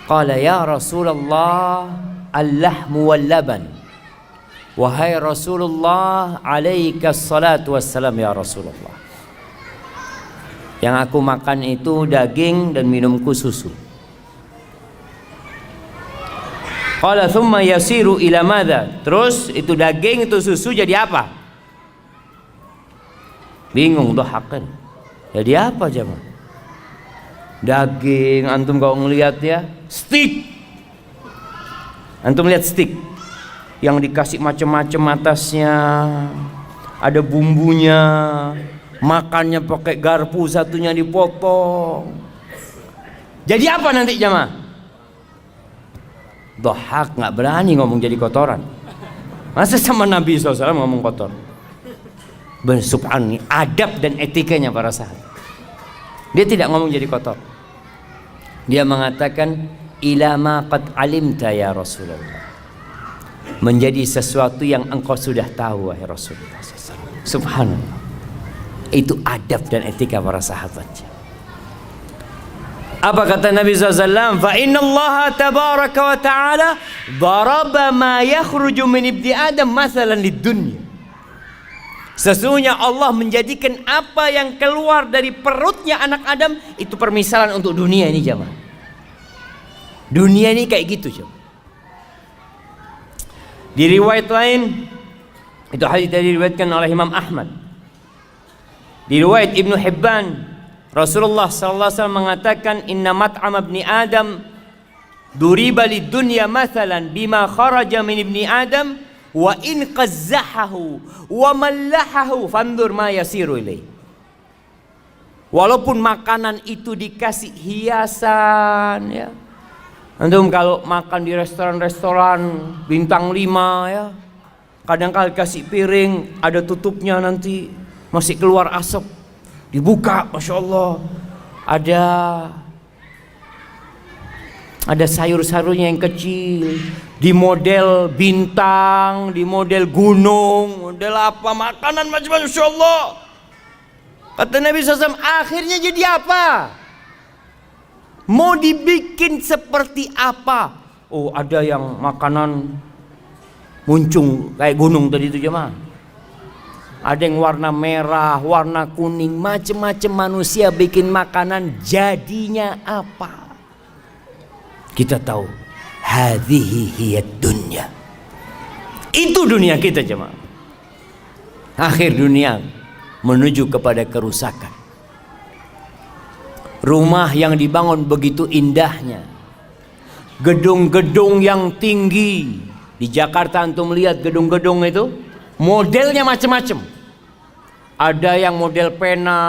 Qala ya Rasulullah, al-lahmu wal laban. Wahai Rasulullah, alaika salatu wassalam ya Rasulullah. Yang aku makan itu daging dan minumku susu. Qala thumma yasiru ila madza? Terus itu daging, itu susu jadi apa? Bingung Dhahhak kan. Jadi apa jemaah? Daging, antum kalau ngelihat ya, steak. Antum lihat steak yang dikasih macam-macam atasnya, ada bumbunya, makannya pakai garpu, satunya dipotong. Jadi apa nanti jemaah? Dhahhak nggak berani ngomong jadi kotoran. Masa sama Nabi SAW ngomong kotor? Subhanallah, adab dan etikanya para sahabat. Dia tidak ngomong jadi kotor. Dia mengatakan, ila ma qad alimta ya Rasulullah. Menjadi sesuatu yang engkau sudah tahu wahai Rasulullah SAW. Subhanallah. Itu adab dan etika para sahabat. Apa kata Nabi SAW? Fa inna Allah tabaraka wa ta'ala daraba ma yakhruju min ibni Adam mathalan lid dunya. Sesungguhnya Allah menjadikan apa yang keluar dari perutnya anak Adam itu permisalan untuk dunia ini jemaah. Dunia ini kayak gitu jemaah. Di riwayat lain, itu hadis tadi diriwayatkan oleh Imam Ahmad. Di riwayat Ibnu Hibban, Rasulullah sallallahu alaihi wasallam mengatakan, inna mat'am ibni Adam duriba lid dunya mathalan bima kharaja min ibni Adam wa in qazzahahu wa mallahahu fandur ma yasiru ilai. Walaupun makanan itu dikasih hiasan ya. Antum kalau makan di restoran-restoran bintang 5 ya, kadang-kadang kasih piring ada tutupnya, nanti masih keluar asap. Dibuka, Masya Allah, ada sayur-sayurnya yang kecil, di model bintang, di model gunung, model apa, makanan macam-macam, Masya Allah. Kata Nabi SAW, akhirnya jadi apa? Mau dibikin seperti apa? Oh, ada yang makanan muncung kayak gunung tadi itu jemaah. Ada yang warna merah, warna kuning, macam-macam manusia bikin makanan, jadinya apa? Kita tahu, hadhihi hiyad dunya. Itu dunia kita jemaah. Akhir dunia menuju kepada kerusakan. Rumah yang dibangun begitu indahnya, gedung-gedung yang tinggi. Di Jakarta antum lihat gedung-gedung itu modelnya macam-macam. Ada yang model pena,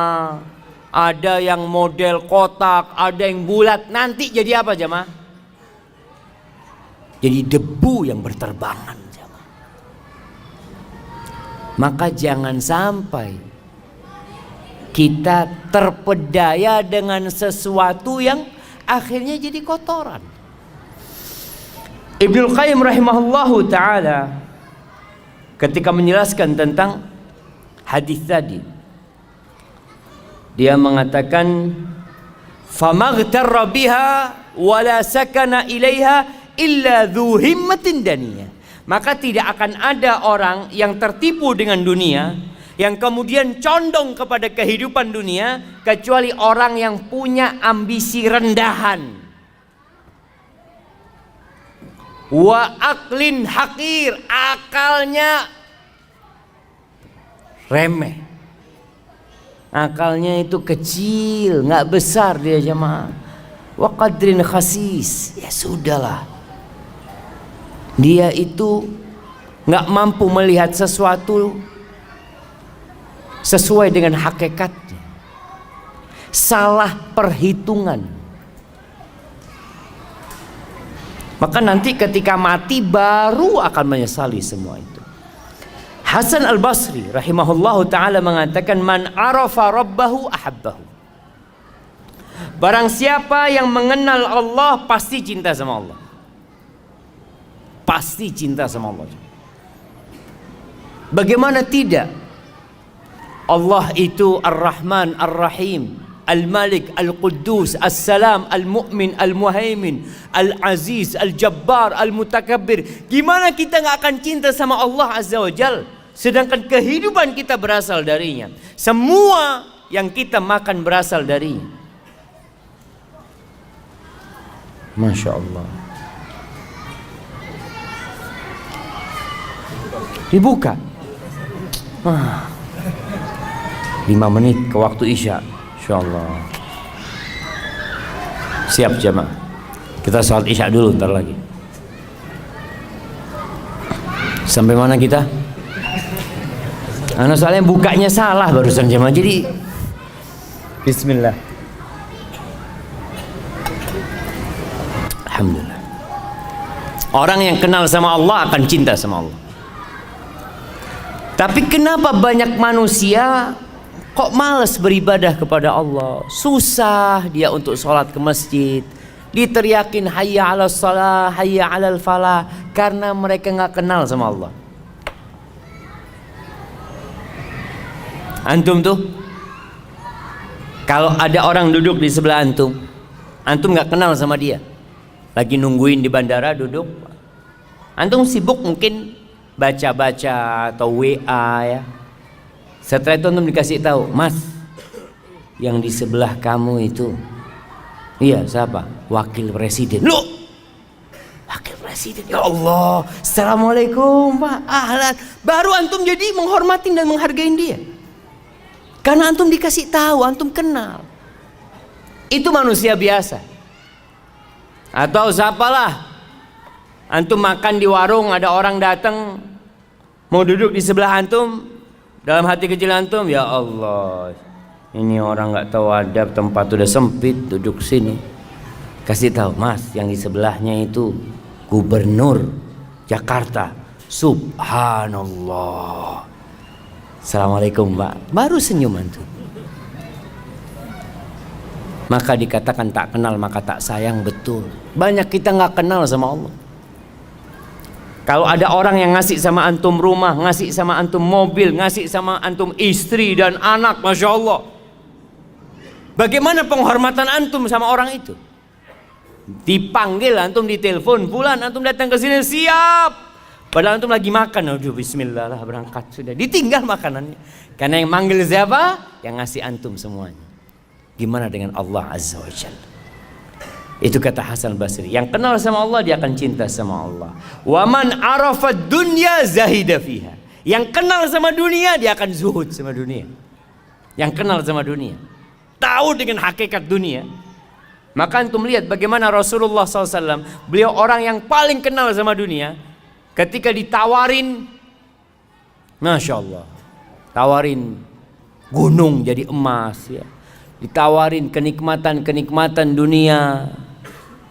ada yang model kotak, ada yang bulat. Nanti jadi apa jemaah? Jadi debu yang berterbangan jemaah. Maka jangan sampai kita terpedaya dengan sesuatu yang akhirnya jadi kotoran. Ibnul Qayyim rahimahullahu ta'ala ketika menjelaskan tentang hadis tadi, dia mengatakan, famaghtarra biha wala sakana ilaiha illa dzu himmatin daniyah. Maka tidak akan ada orang yang tertipu dengan dunia yang kemudian condong kepada kehidupan dunia kecuali orang yang punya ambisi rendahan. Wa aklin hakir, akalnya remeh, akalnya itu kecil, nggak besar dia jemaah. Wa qadrin khasis, ya sudahlah, dia itu nggak mampu melihat sesuatu sesuai dengan hakikatnya, salah perhitungan. Maka nanti ketika mati baru akan menyesali semua itu. Hasan al-Basri rahimahullahu ta'ala mengatakan, man arafa rabbahu ahabbahu. Barang siapa yang mengenal Allah pasti cinta sama Allah. Pasti cinta sama Allah. Bagaimana tidak? Allah itu Ar-Rahman Ar-Rahim, Al-Malik, Al-Quddus, As-Salam, Al-Mu'min, Al-Muhaimin, Al-Aziz, Al-Jabbar, Al-Mutakabbir. Gimana kita gak akan cinta sama Allah Azza wa Jal, sedangkan kehidupan kita berasal darinya, semua yang kita makan berasal darinya. Masya Allah. Dibuka 5 menit ke waktu Isya, insyaallah. Siap jemaah, kita sholat Isya dulu ntar lagi. Sampai mana kita? Anak soalnya bukanya salah barusan jemaah, jadi bismillah. Alhamdulillah. Orang yang kenal sama Allah akan cinta sama Allah. Tapi kenapa banyak manusia kok malas beribadah kepada Allah? Susah dia untuk sholat ke masjid, diteriakin hayya ala salah, hayya ala falah, karena mereka nggak kenal sama Allah. Antum tuh, kalau ada orang duduk di sebelah antum nggak kenal sama dia, lagi nungguin di bandara duduk, antum sibuk mungkin baca-baca atau WA ya. Setelah itu antum dikasih tahu, mas, yang di sebelah kamu itu, iya siapa? Wakil Presiden. Loh, Wakil Presiden, ya Allah, assalamualaikum pak, ahlan. Baru antum jadi menghormatin dan menghargain dia, karena antum dikasih tahu, antum kenal. Itu manusia biasa. Atau siapalah, antum makan di warung, ada orang datang mau duduk di sebelah antum, dalam hati kecil antum, ya Allah, ini orang nggak tahu adab, tempat udah sempit, duduk sini. Kasih tahu, mas, yang di sebelahnya itu Gubernur Jakarta. Subhanallah. Assalamualaikum pak. Baru senyum antum. Maka dikatakan tak kenal maka tak sayang. Betul. Banyak kita nggak kenal sama Allah. Kalau ada orang yang ngasih sama antum rumah, ngasih sama antum mobil, ngasih sama antum istri dan anak, Masya Allah, bagaimana penghormatan antum sama orang itu? Dipanggil antum, ditelepon, bulan antum datang ke sini, siap. Padahal antum lagi makan, aduh bismillah lah berangkat sudah, ditinggal makanannya. Karena yang manggil siapa? Yang ngasih antum semuanya. Gimana dengan Allah Azza wa Jalla? Itu kata Hasan Basri, yang kenal sama Allah dia akan cinta sama Allah. Wa man arafad dunya zahida fiha. Yang kenal sama dunia dia akan zuhud sama dunia. Yang kenal sama dunia, tahu dengan hakikat dunia. Maka antum lihat bagaimana Rasulullah SAW, beliau orang yang paling kenal sama dunia. Ketika ditawarin, Masya Allah, tawarin gunung jadi emas ya, ditawarin kenikmatan-kenikmatan dunia.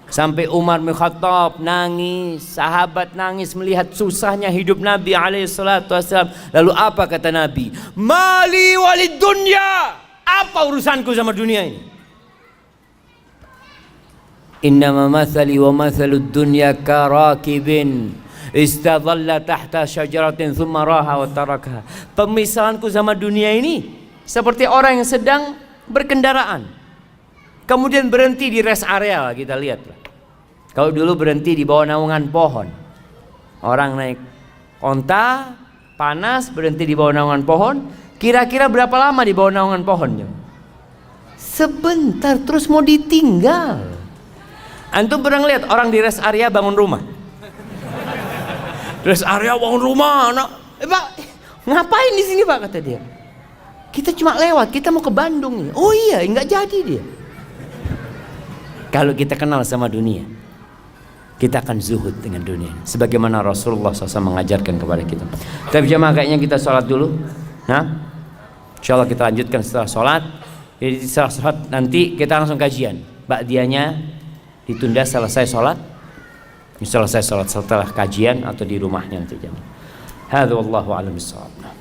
Sampai Umar bin Khattab nangis, sahabat nangis melihat susahnya hidup Nabi SAW. Lalu apa kata Nabi? Mali walid dunya. Apa urusanku sama dunia ini? Innama mathali wa mathalud dunya karakibin istadhalla tahta syajaratin thumma raha wa tarakaha. Pemisahanku sama dunia ini seperti orang yang sedang berkendaraan, kemudian berhenti di rest area. Kita lihat, kalau dulu berhenti di bawah naungan pohon, orang naik onta panas berhenti di bawah naungan pohon, Kira-kira berapa lama di bawah naungan pohonnya? Sebentar, terus mau ditinggal. Antum pernah lihat orang di rest area bangun rumah? Rest area bangun rumah, anak. Pak, ngapain di sini Pak, kata dia. Kita cuma lewat, kita mau ke Bandung nih. Oh iya, nggak jadi dia. Kalau kita kenal sama dunia, kita akan zuhud dengan dunia. Sebagaimana Rasulullah SAW mengajarkan kepada kita. Tapi jemaah, kayaknya kita sholat dulu. Nah, insyaallah kita lanjutkan setelah sholat. Jadi setelah sholat nanti kita langsung kajian. Ba'diyahnya ditunda selesai sholat. Selesai sholat setelah kajian atau di rumahnya nanti jemaah. Hadza wallahu a'lam bissawab.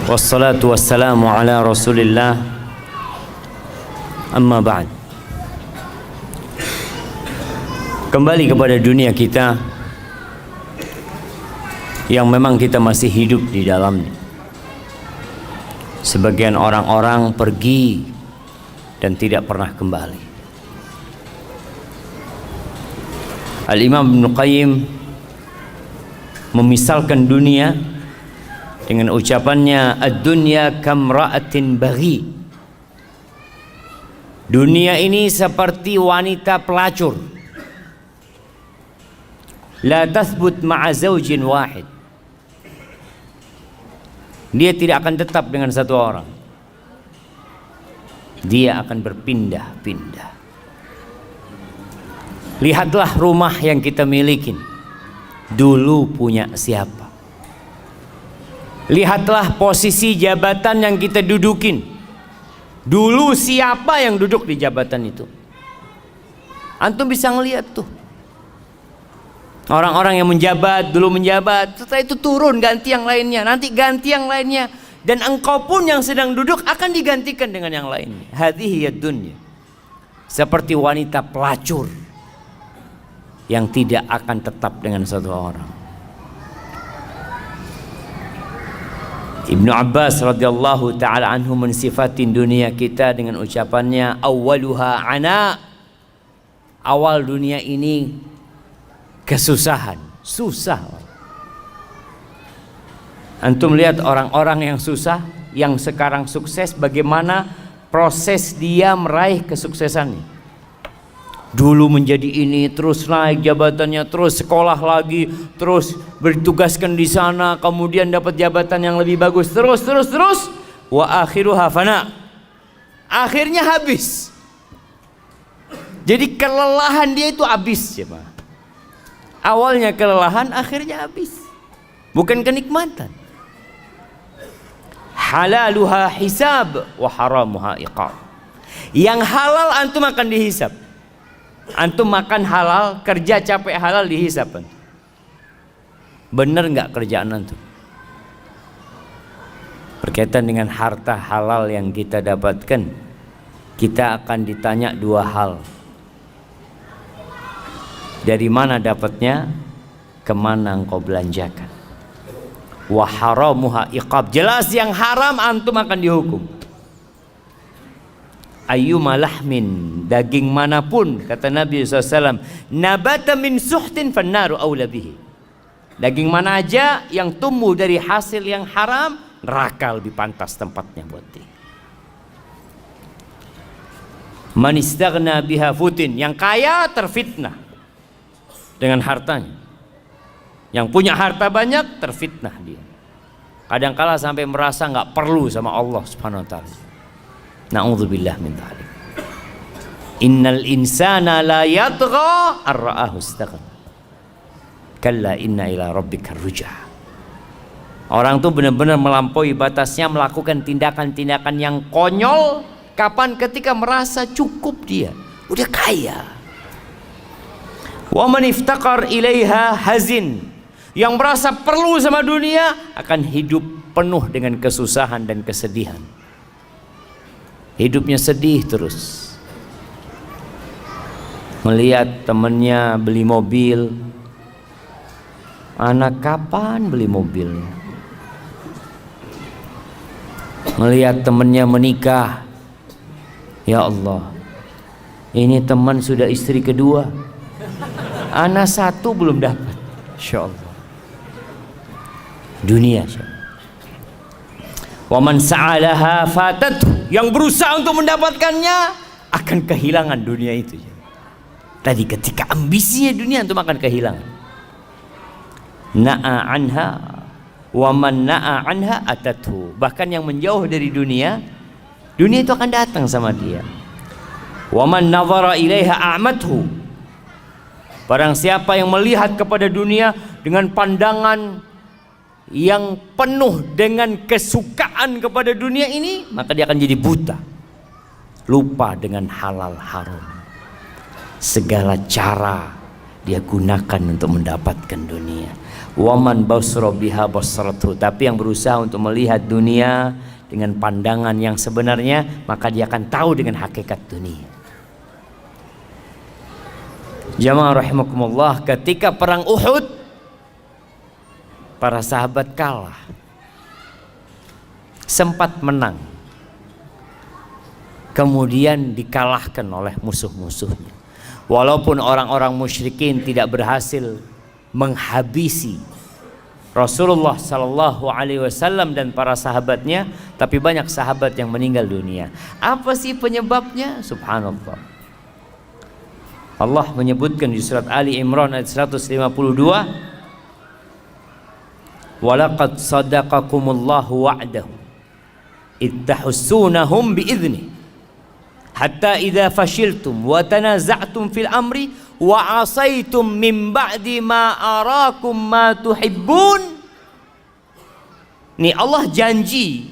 Wassalatu wassalamu ala Rasulillah. Amma ba'd. Kembali kepada dunia kita yang memang kita masih hidup di dalamnya. Sebagian orang-orang pergi dan tidak pernah kembali. Al-Imam Ibnu Qayyim memisalkan dunia dengan ucapannya, ad-dunya kamra'atin baghi. Dunia ini seperti wanita pelacur. La tathbut ma'a zawjin wahid. Dia tidak akan tetap dengan satu orang. Dia akan berpindah-pindah. Lihatlah rumah yang kita miliki. Dulu punya siapa? Lihatlah posisi jabatan yang kita dudukin. Dulu siapa yang duduk di jabatan itu? Antum bisa ngelihat tuh. Orang-orang yang menjabat, dulu menjabat, setelah itu turun ganti yang lainnya, nanti ganti yang lainnya. Dan engkau pun yang sedang duduk akan digantikan dengan yang lainnya. Hadhihi ad-dunya. Seperti wanita pelacur yang tidak akan tetap dengan satu orang. Ibnu Abbas radhiyallahu taala anhu mensifatin dunia kita dengan ucapannya, awwaluha ana. Awal dunia ini kesusahan, susah. Antum lihat orang-orang yang susah, yang sekarang sukses, bagaimana proses dia meraih kesuksesannya. Dulu menjadi ini, terus naik jabatannya, terus sekolah lagi, terus bertugaskan di sana, kemudian dapat jabatan yang lebih bagus, terus wa akhiruha fana. Akhirnya habis. Jadi kelelahan dia itu habis, coba. Awalnya kelelahan, akhirnya habis. Bukan kenikmatan. Halaluha hisab wa haramuha iqab. Yang halal antum akan dihisab. Antum makan halal, kerja capek halal, dihisab. Bener nggak kerjaan antum? Berkaitan dengan harta halal yang kita dapatkan, kita akan ditanya dua hal. Dari mana dapatnya? Kemana engkau belanjakan? Wa haramuha iqab. Jelas yang haram antum akan dihukum. Ayyuma lahmin, daging manapun, kata Nabi SAW, nabata min suhtin fannaru awla bihi. Daging mana aja yang tumbuh dari hasil yang haram, neraka lebih pantas tempatnya buat dia. Man istaghna biha futin, yang kaya terfitnah dengan hartanya. Yang punya harta banyak terfitnah dia. Kadangkala sampai merasa nggak perlu sama Allah Subhanahu wa taala. Na'udzubillah min dzalik. Innal insana la yatgha ar-ra'ahu istaghna. Kalla inna ila rabbika ruj'a. Orang tuh benar-benar melampaui batasnya, melakukan tindakan-tindakan yang konyol kapan? Ketika merasa cukup dia, udah kaya. Wa man iftaqar ilaiha hazin. Yang merasa perlu sama dunia akan hidup penuh dengan kesusahan dan kesedihan. hidupnya sedih terus. Melihat temannya beli mobil, anak kapan beli mobilnya? Melihat temannya menikah, ya Allah, ini teman sudah istri kedua, anak satu belum dapat. Insya Allah. Dunia. Wa man sa'alaha fatatu, yang berusaha untuk mendapatkannya akan kehilangan dunia itu. Tadi ketika ambisinya dunia itu akan kehilangan. Na'a anha wa man na'a anha atathu. Bahkan yang menjauh dari dunia, dunia itu akan datang sama dia. Wa man nazara ilaiha a'mathu. Barang siapa yang melihat kepada dunia dengan pandangan yang penuh dengan kesukaan kepada dunia ini, maka dia akan jadi buta, lupa dengan halal haram. Segala cara dia gunakan untuk mendapatkan dunia. Waman basra biha basratu, tapi yang berusaha untuk melihat dunia dengan pandangan yang sebenarnya, maka dia akan tahu dengan hakikat dunia. Jamaah rahimakumullah, ketika perang Uhud, para sahabat kalah, sempat menang, kemudian dikalahkan oleh musuh-musuhnya. Walaupun orang-orang musyrikin tidak berhasil menghabisi Rasulullah Sallallahu Alaihi Wasallam dan para sahabatnya, tapi banyak sahabat yang meninggal dunia. Apa sih penyebabnya? Subhanallah. Allah menyebutkan di surat Ali Imran ayat 152, walaqad sadaqakumullahu wa'dahu ittahussunahum bi'idhni hatta idza fashiltum wa tanaza'tum fil amri wa asaitum min ba'di ma arakum ma tuhibbun. Nih Allah janji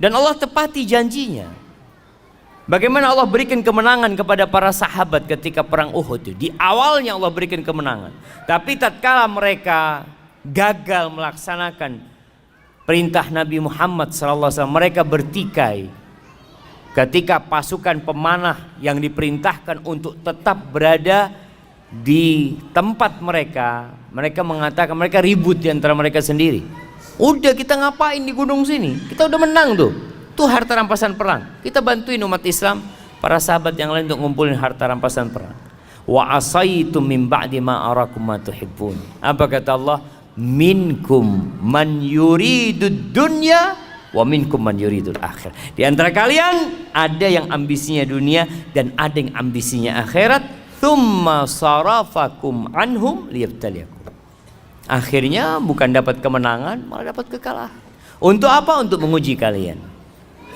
dan Allah tepati janjinya. Bagaimana Allah berikan kemenangan kepada para sahabat ketika perang Uhud. Di awalnya Allah berikan kemenangan, tapi tatkala mereka gagal melaksanakan perintah Nabi Muhammad SAW, mereka bertikai. Ketika pasukan pemanah yang diperintahkan untuk tetap berada di tempat mereka, mereka mengatakan, mereka ribut di antara mereka sendiri. Udah, kita ngapain di gunung sini? Kita udah menang tuh. Tuh harta rampasan perang. Kita bantuin umat Islam, para sahabat yang lain untuk ngumpulin harta rampasan perang. Wa asaitum min ba'di ma arakum ma tuhibbun. Apa kata Allah? Minkum man yuridud dunya wa minkum man yuridul akhir. Di antara kalian ada yang ambisinya dunia dan ada yang ambisinya akhirat. Tsumma sarafakum anhum liyabtaliyakum. Akhirnya bukan dapat kemenangan, malah dapat kekalahan. Untuk apa? Untuk menguji kalian,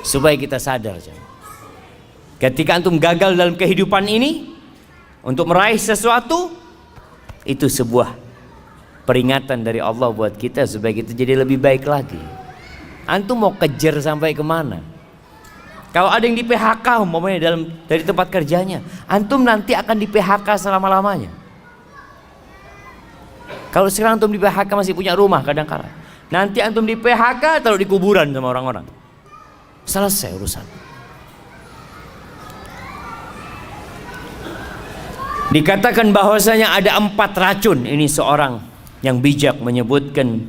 supaya kita sadar. Ketika antum gagal dalam kehidupan ini untuk meraih sesuatu, itu sebuah peringatan dari Allah buat kita supaya kita jadi lebih baik lagi. Antum mau kejar sampai kemana? Kalau ada yang di PHK umpamanya dari tempat kerjanya, antum nanti akan di PHK selama-lamanya. Kalau sekarang antum di PHK masih punya rumah kadang-kala, nanti antum di PHK taruh di kuburan sama orang-orang. Selesai urusan. Dikatakan bahwasanya ada 4 racun. Ini seorang yang bijak menyebutkan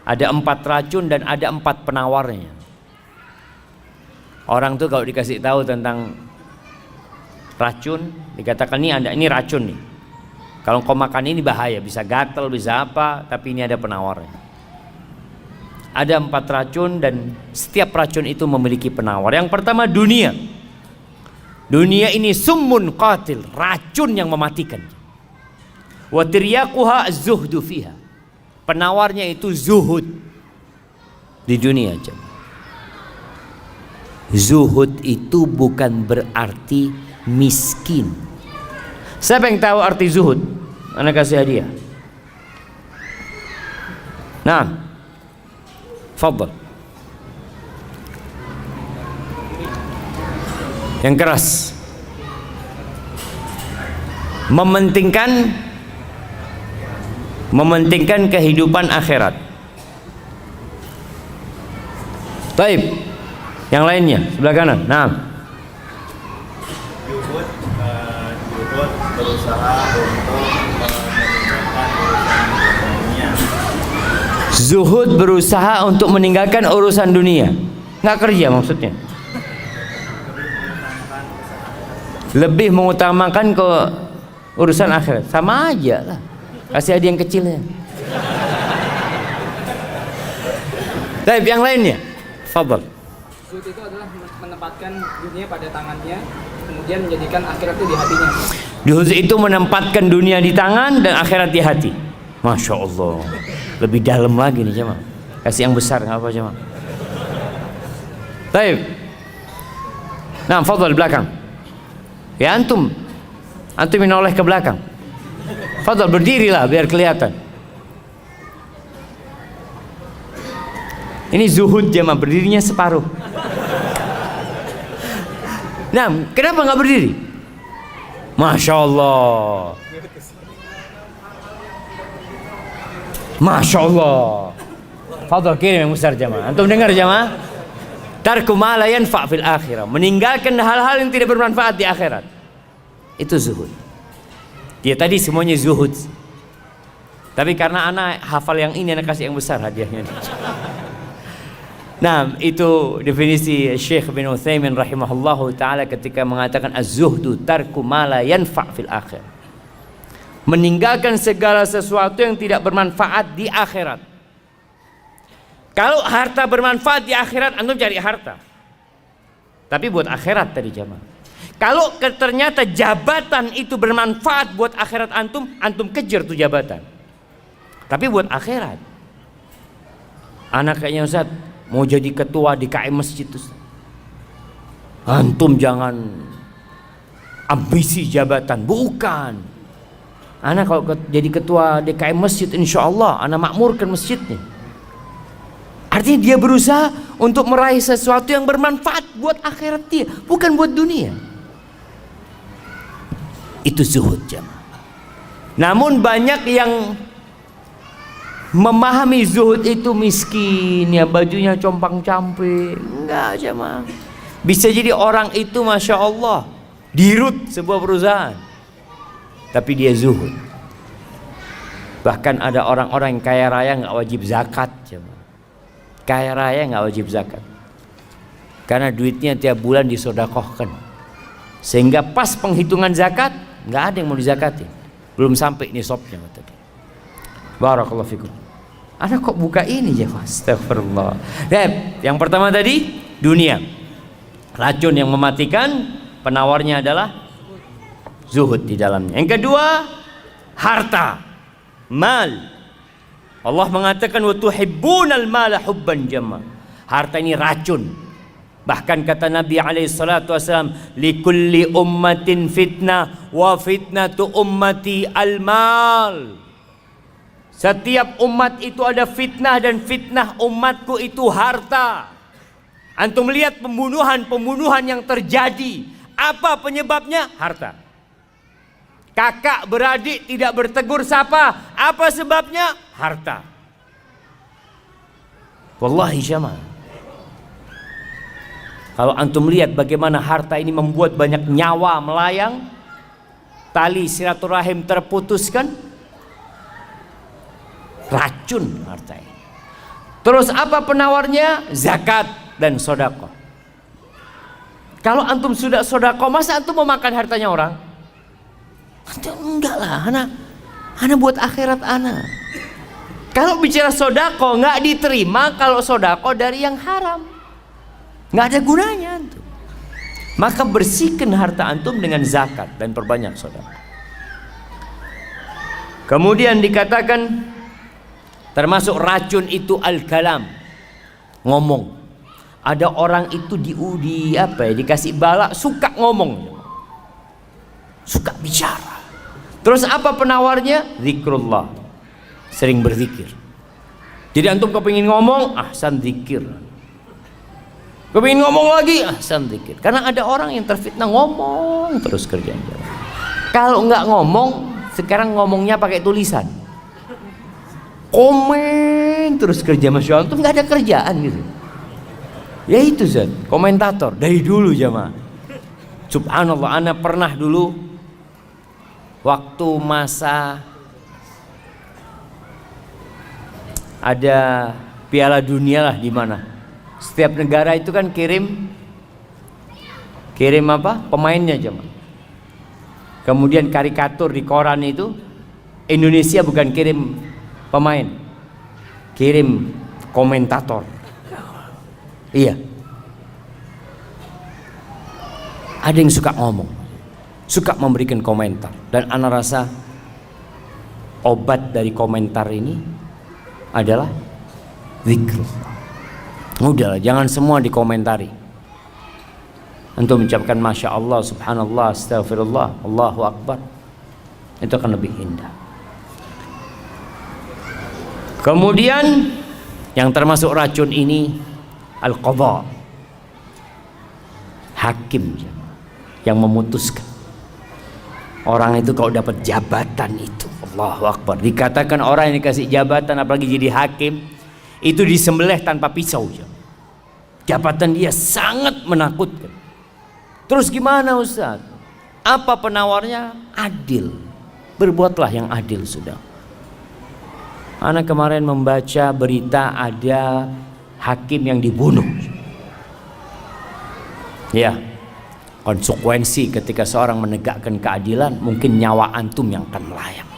ada 4 racun dan ada 4 penawarnya. Orang tuh kalau dikasih tahu tentang racun, dikatakan ini racun nih. Kalau kau makan ini bahaya, bisa gatal, bisa apa, tapi ini ada penawarnya. Ada 4 racun dan setiap racun itu memiliki penawar. Yang pertama dunia. Dunia ini summun qatil, racun yang mematikan. Wa tiryaquha az-zuhdu fiha. Penawarnya itu zuhud di dunia. Zuhud itu bukan berarti miskin. Siapa yang tahu arti zuhud? Ana kasih hadiah. Nah, fadhal. Yang keras. Mementingkan kehidupan akhirat. Baik. Yang lainnya sebelah kanan. Nah, Zuhud, Zuhud berusaha untuk meninggalkan urusan dunia. zuhud berusaha untuk meninggalkan urusan dunia. Nggak kerja maksudnya. Lebih mengutamakan ke urusan akhirat. Sama aja lah. Kasih hadiah yang kecilnya. Baik, yang lainnya. Fadhal. Zuhud itu adalah menempatkan dunia pada tangannya, kemudian menjadikan akhirat itu di hatinya. Zuhud itu menempatkan dunia di tangan dan akhirat di hati. Masya Allah. Lebih dalam lagi nih jemaah. Kasih yang besar nggak apa jemaah. Baik. Nah, fadhal belakang. Ya antum yang noleh ke belakang. Fadhal berdirilah biar kelihatan. Ini zuhud jemaah, berdirinya separuh. Nah, kenapa nggak berdiri? Masya Allah. Masya Allah. Fadhal kirim yang besar jemaah. Antum dengar jemaah? Tarku ma la yanfa' fil akhirah. Meninggalkan hal-hal yang tidak bermanfaat di akhirat. Itu zuhud. Dia tadi semuanya zuhud. Tapi karena anak hafal yang ini, anak kasih yang besar hadiahnya. Nah, itu definisi Syekh bin Utsaimin rahimahullahu taala ketika mengatakan az-zuhdu tarku ma la yanfa' fil akhirah. Meninggalkan segala sesuatu yang tidak bermanfaat di akhirat. Kalau harta bermanfaat di akhirat, antum cari harta. Tapi buat akhirat tadi jamaah. Kalau ternyata jabatan itu bermanfaat buat akhirat antum, antum kejar tuh jabatan. Tapi buat akhirat. Anak kayaknya Ustaz mau jadi ketua di KM masjid Ustaz. Antum jangan ambisi jabatan, bukan. Anak kalau jadi ketua DKM masjid, insya Allah anak makmurkan masjidnya. Artinya dia berusaha untuk meraih sesuatu yang bermanfaat buat akhirat dia, bukan buat dunia. Itu zuhud jemaah. Namun banyak yang memahami zuhud itu miskin, ya bajunya compang-camping. Enggak jemaah. Bisa jadi orang itu masya Allah dirut sebuah perusahaan, tapi dia zuhud. Bahkan ada orang-orang yang kaya raya nggak wajib zakat jemaah. Kaya raya nggak wajib zakat karena duitnya tiap bulan disodakohkan, sehingga pas penghitungan zakat nggak ada yang mau dizakatin, belum sampai nisabnya tadi. Barakallahu fikum. Anak kok buka ini ya, astagfirullah. Yang pertama tadi dunia, racun yang mematikan, penawarnya adalah zuhud di dalamnya. Yang kedua harta, mal. Allah mengatakan wa tuhibbunal mala hubban jamma. Harta ini racun. Bahkan kata Nabi alaihi salatu wasallam, likulli ummatin fitnah wa fitnatu ummati al-mal. Setiap umat itu ada fitnah dan fitnah umatku itu harta. Antum lihat pembunuhan yang terjadi, apa penyebabnya? Harta. Kakak beradik tidak bertegur sapa, apa sebabnya? Harta. Wallahi jamaah, kalau antum lihat bagaimana harta ini membuat banyak nyawa melayang, tali silaturahim terputuskan, racun harta ini. Terus apa penawarnya? Zakat dan sodako. Kalau antum sudah sodako, masa antum mau makan hartanya orang? Enggak lah, anak buat akhirat anak. Kalau bicara sodako nggak diterima kalau sodako dari yang haram, nggak ada gunanya antum. Maka bersihkan harta antum dengan zakat dan perbanyak sodako. Kemudian dikatakan termasuk racun itu al-kalam, ngomong. Ada orang itu dikasih bala suka ngomong, suka bicara. Terus apa penawarnya? Zikrullah, sering berzikir. Jadi antum kepingin ngomong, ahsan zikir. Kepingin ngomong lagi, ahsan zikir. Karena ada orang yang terfitnah ngomong terus kerjanya. Kalau nggak ngomong, sekarang ngomongnya pakai tulisan, komen terus kerja, masya Allah, antum nggak ada kerjaan gitu. Ya itu Zat, komentator dari dulu jamaah. Subhanallah, ana pernah dulu waktu masa ada Piala Dunia lah di mana. Setiap negara itu kan kirim apa? Pemainnya jemaah. Kemudian karikatur di koran itu Indonesia bukan kirim pemain, kirim komentator. Iya. Ada yang suka ngomong, suka memberikan komentar, dan ana rasa obat dari komentar ini adalah zikr. Udahlah, jangan semua dikomentari. Untuk mengucapkan Masya Allah, Subhanallah, Astagfirullah, Allahu Akbar, itu akan lebih indah. Kemudian yang termasuk racun ini al-qadha, hakim yang memutuskan. Orang itu kalau dapat jabatan itu, Allahu Akbar, dikatakan orang yang dikasih jabatan apalagi jadi hakim itu disembelih tanpa pisau. Jabatan dia sangat menakutkan. Terus gimana Ustaz? Apa penawarnya? Adil. Berbuatlah yang adil sudah. Anak kemarin membaca berita ada hakim yang dibunuh. Ya, konsekuensi ketika seorang menegakkan keadilan, mungkin nyawa antum yang akan melayang.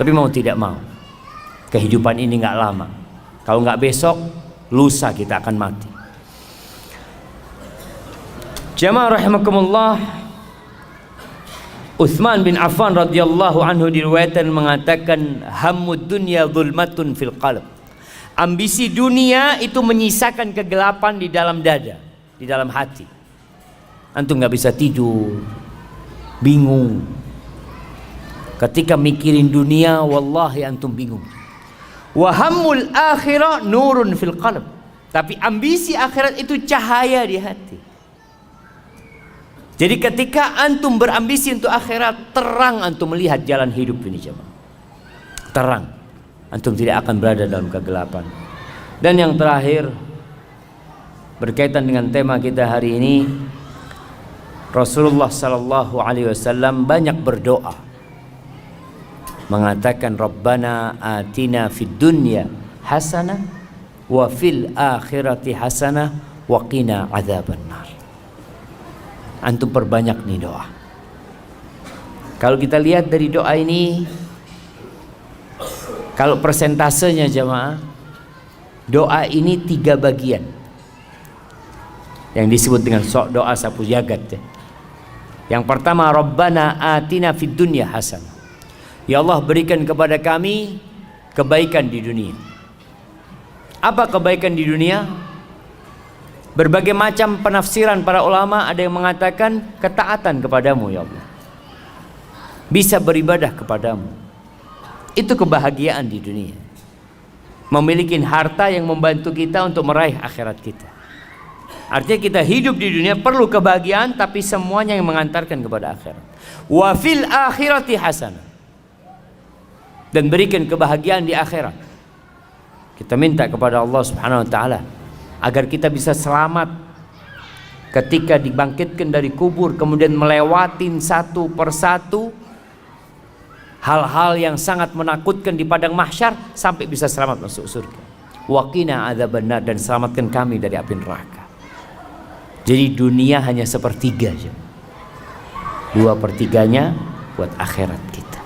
Tapi mau tidak mau, kehidupan ini nggak lama. Kalau nggak besok, lusa kita akan mati. Jamaah rahimakumullah, Utsman bin Affan radhiyallahu anhu diriwayatkan mengatakan, hammud dunya zulmatun fil qalb. Ambisi dunia itu menyisakan kegelapan di dalam dada, di dalam hati. Antum nggak bisa tidur, bingung. Ketika mikirin dunia, wallahi antum bingung. Wa hammul akhirah nurun fil qalb. Tapi ambisi akhirat itu cahaya di hati. Jadi ketika antum berambisi untuk akhirat, terang antum melihat jalan hidup ini jemaah. Terang. Antum tidak akan berada dalam kegelapan. Dan yang terakhir, berkaitan dengan tema kita hari ini, Rasulullah sallallahu alaihi wasallam banyak berdoa. Mengatakan Rabbana atina fid dunya hasanah wa fil akhirati hasanah wa qina adzabannar. Antum perbanyak nih doa. Kalau kita lihat dari doa ini, kalau persentasenya jemaah, doa ini 3 bagian yang disebut dengan doa sapu jagat. Yang pertama, Rabbana atina fid dunya hasanah. Ya Allah, berikan kepada kami kebaikan di dunia. Apa kebaikan di dunia? Berbagai macam penafsiran para ulama, ada yang mengatakan ketaatan kepadamu ya Allah, bisa beribadah kepadamu. Itu kebahagiaan di dunia. Memiliki harta yang membantu kita untuk meraih akhirat kita. Artinya kita hidup di dunia perlu kebahagiaan, tapi semuanya yang mengantarkan kepada akhirat. Wa fil akhirati hasanah. Dan berikan kebahagiaan di akhirat. Kita minta kepada Allah Subhanahu wa taala agar kita bisa selamat ketika dibangkitkan dari kubur, kemudian melewatin satu persatu hal-hal yang sangat menakutkan di padang mahsyar sampai bisa selamat masuk surga. Waqina adzabannar, dan selamatkan kami dari api neraka. Jadi dunia hanya sepertiga aja. 2/3-nya buat akhirat kita.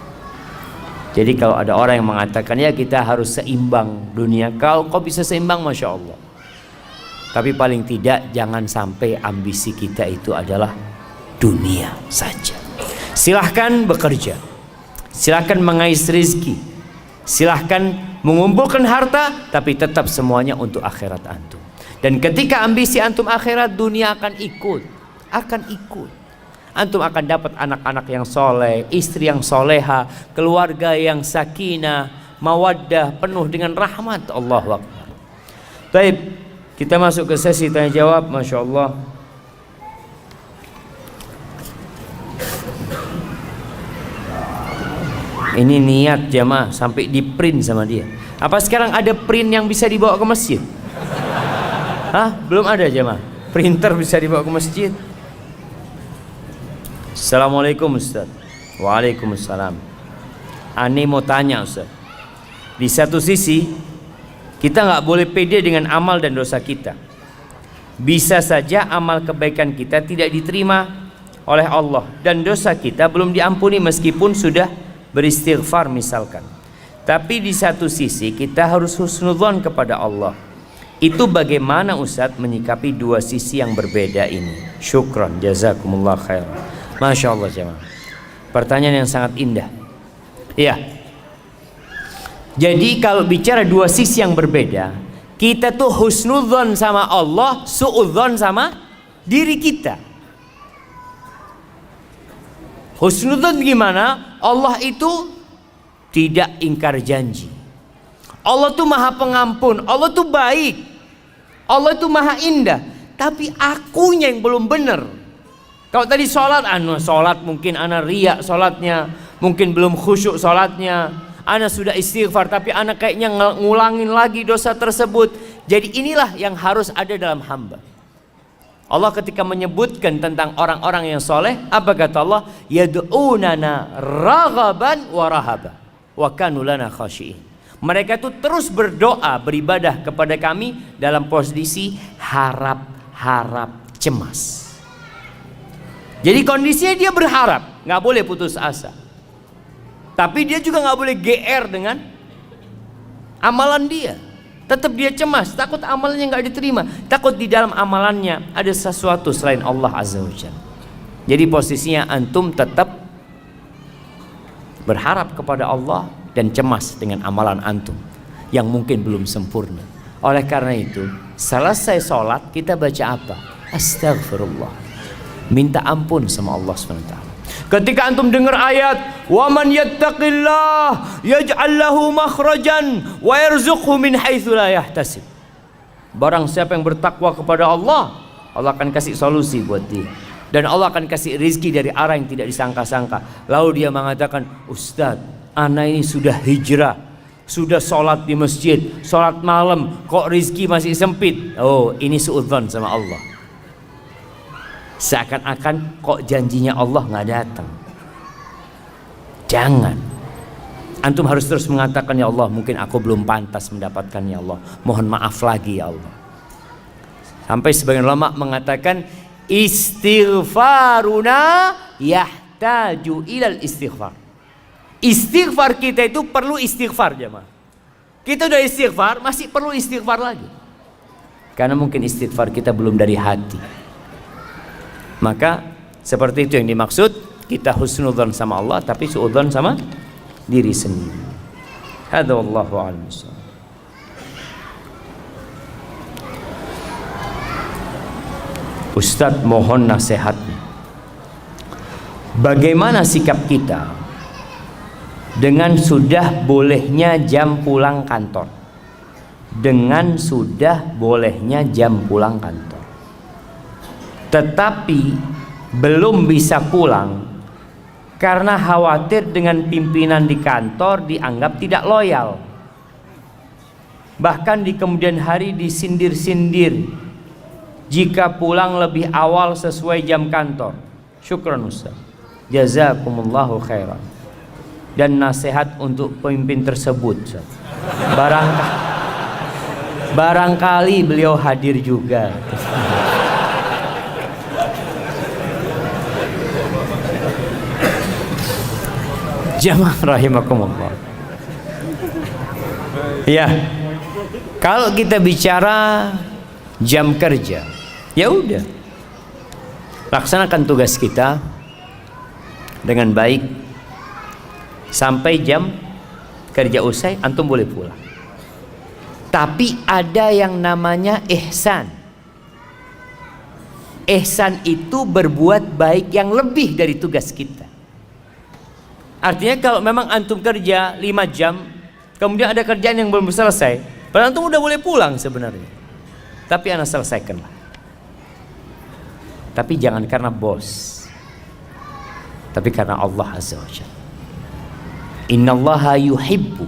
Jadi kalau ada orang yang mengatakan ya kita harus seimbang dunia, kau bisa seimbang, masya Allah. Tapi paling tidak jangan sampai ambisi kita itu adalah dunia saja. Silahkan bekerja, silahkan mengais rezeki, silahkan mengumpulkan harta, tapi tetap semuanya untuk akhirat antum. Dan ketika ambisi antum akhirat, dunia akan ikut. Antum akan dapat anak-anak yang soleh, istri yang soleha, keluarga yang sakinah, mawaddah, penuh dengan rahmat. Allahu Akbar. Baik, kita masuk ke sesi tanya jawab. Masya Allah. Ini niat jamaah sampai di print sama dia. Apa sekarang ada print yang bisa dibawa ke masjid? Hah? Belum ada jemaah? Printer bisa dibawa ke masjid? Assalamualaikum Ustaz. Waalaikumsalam. Ani mau tanya Ustaz. Di satu sisi kita nggak boleh pede dengan amal dan dosa kita. Bisa saja amal kebaikan kita tidak diterima oleh Allah dan dosa kita belum diampuni meskipun sudah beristighfar misalkan. Tapi di satu sisi kita harus husnudzon kepada Allah. Itu bagaimana Ustadz menyikapi dua sisi yang berbeda ini? Syukran, jazakumullah khair. Masya Allah jemaah. Pertanyaan yang sangat indah. Iya. Jadi kalau bicara dua sisi yang berbeda, kita tuh husnudzon sama Allah, suudzon sama diri kita. Husnudzon gimana? Allah itu tidak ingkar janji. Allah tuh maha pengampun, Allah tuh baik, Allah tuh maha indah. Tapi akunya yang belum benar. Kalau tadi sholat, sholat mungkin ana riya sholatnya, mungkin belum khusyuk sholatnya, ana sudah istighfar tapi ana kayaknya ngulangin lagi dosa tersebut. Jadi inilah yang harus ada dalam hamba. Allah ketika menyebutkan tentang orang-orang yang soleh, apa kata Allah? Yad'unana raghaban wa rahaba wa kanu lana khashi'in. Mereka itu terus berdoa, beribadah kepada kami dalam posisi harap-harap cemas. Jadi kondisinya dia berharap, nggak boleh putus asa. Tapi dia juga nggak boleh GR dengan amalan dia. Tetap dia cemas, takut amalnya nggak diterima, takut di dalam amalannya ada sesuatu selain Allah Azza wa Jalla. Jadi posisinya antum tetap berharap kepada Allah dan cemas dengan amalan antum yang mungkin belum sempurna. Oleh karena itu, selesai sholat kita baca apa? Astaghfirullah, minta ampun sama Allah SWT. Ketika antum dengar ayat wa man yattaqillah yaj'al lahu makhrajan wa yarzuqhu min haitsu la yahtasib. Barang siapa yang bertakwa kepada Allah, Allah akan kasih solusi buat dia. Dan Allah akan kasih rizki dari arah yang tidak disangka-sangka. Lalu dia mengatakan, Ustadz, ana ini sudah hijrah, sudah sholat di masjid, sholat malam, kok rizki masih sempit? Oh, ini suudzon sama Allah. Seakan-akan kok janjinya Allah nggak datang. Jangan. Antum harus terus mengatakan, ya Allah, mungkin aku belum pantas mendapatkan, ya Allah, mohon maaf lagi ya Allah. Sampai sebagian ulama mengatakan istighfaruna yahtaju ilal istighfar. Istighfar kita itu perlu istighfar jemaah. Kita udah istighfar, masih perlu istighfar lagi. Karena mungkin istighfar kita belum dari hati. Maka seperti itu yang dimaksud, kita husnudzon sama Allah tapi suudzon sama diri sendiri. Hadza wallahu a'lam. Ustadz, mohon nasihatnya. Bagaimana sikap kita dengan sudah bolehnya jam pulang kantor? Dengan sudah bolehnya jam pulang kantor, tetapi belum bisa pulang karena khawatir dengan pimpinan di kantor dianggap tidak loyal. Bahkan di kemudian hari disindir-sindir jika pulang lebih awal sesuai jam kantor. Syukran Ustaz, jazakumullahu khairan. Dan nasihat untuk pemimpin tersebut Ustaz. Barangkali beliau hadir juga. Jamaah rahimakumullah. Ya, kalau kita bicara jam kerja, ya udah, laksanakan tugas kita dengan baik sampai jam kerja usai, antum boleh pulang. Tapi ada yang namanya ihsan. Ihsan itu berbuat baik yang lebih dari tugas kita. Artinya kalau memang antum kerja 5 jam, kemudian ada kerjaan yang belum selesai, padahal antum udah boleh pulang sebenarnya, tapi anda selesaikanlah. Tapi jangan karena bos, tapi karena Allah Azza wa Jalla. Innallaha yuhibbu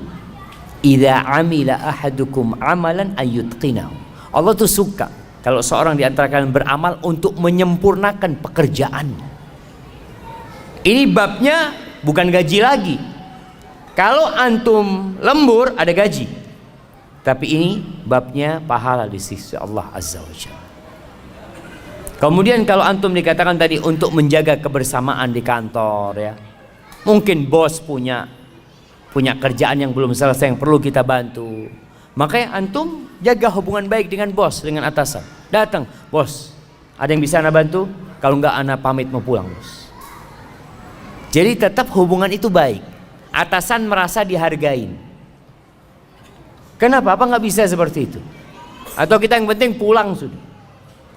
idza amila ahadukum amalan ayyutqinahu. Allah tuh suka kalau seorang di antara kalian beramal untuk menyempurnakan pekerjaannya. Ini babnya bukan gaji lagi. Kalau antum lembur ada gaji, tapi ini babnya pahala di sisi Allah Azza wa Jalla. Kemudian kalau antum dikatakan tadi untuk menjaga kebersamaan di kantor ya, mungkin bos punya kerjaan yang belum selesai yang perlu kita bantu, makanya antum jaga hubungan baik dengan bos, dengan atasan. Datang, bos, ada yang bisa anda bantu? Kalau enggak anda pamit mau pulang, bos. Jadi tetap hubungan itu baik. Atasan merasa dihargain. Kenapa? Apa nggak bisa seperti itu? Atau kita yang penting pulang sudah.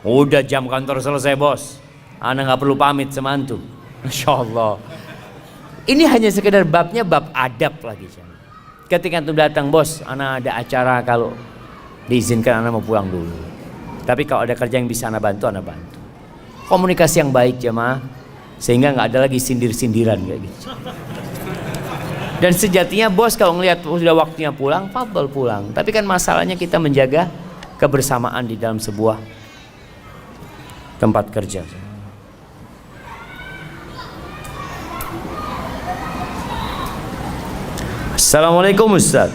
Udah jam kantor selesai, bos. Anda nggak perlu pamit sama antum. Masya Allah. Ini hanya sekedar babnya bab adab lagi. Ketika antum datang, bos, Anda ada acara, kalau diizinkan Anda mau pulang dulu. Tapi kalau ada kerja yang bisa Anda bantu, Anda bantu. Komunikasi yang baik jemaah, sehingga nggak ada lagi sindir-sindiran kayak gitu. Dan sejatinya bos kalau ngelihat sudah waktunya pulang, fadhol pulang. Tapi kan masalahnya kita menjaga kebersamaan di dalam sebuah tempat kerja. Assalamualaikum Ustaz.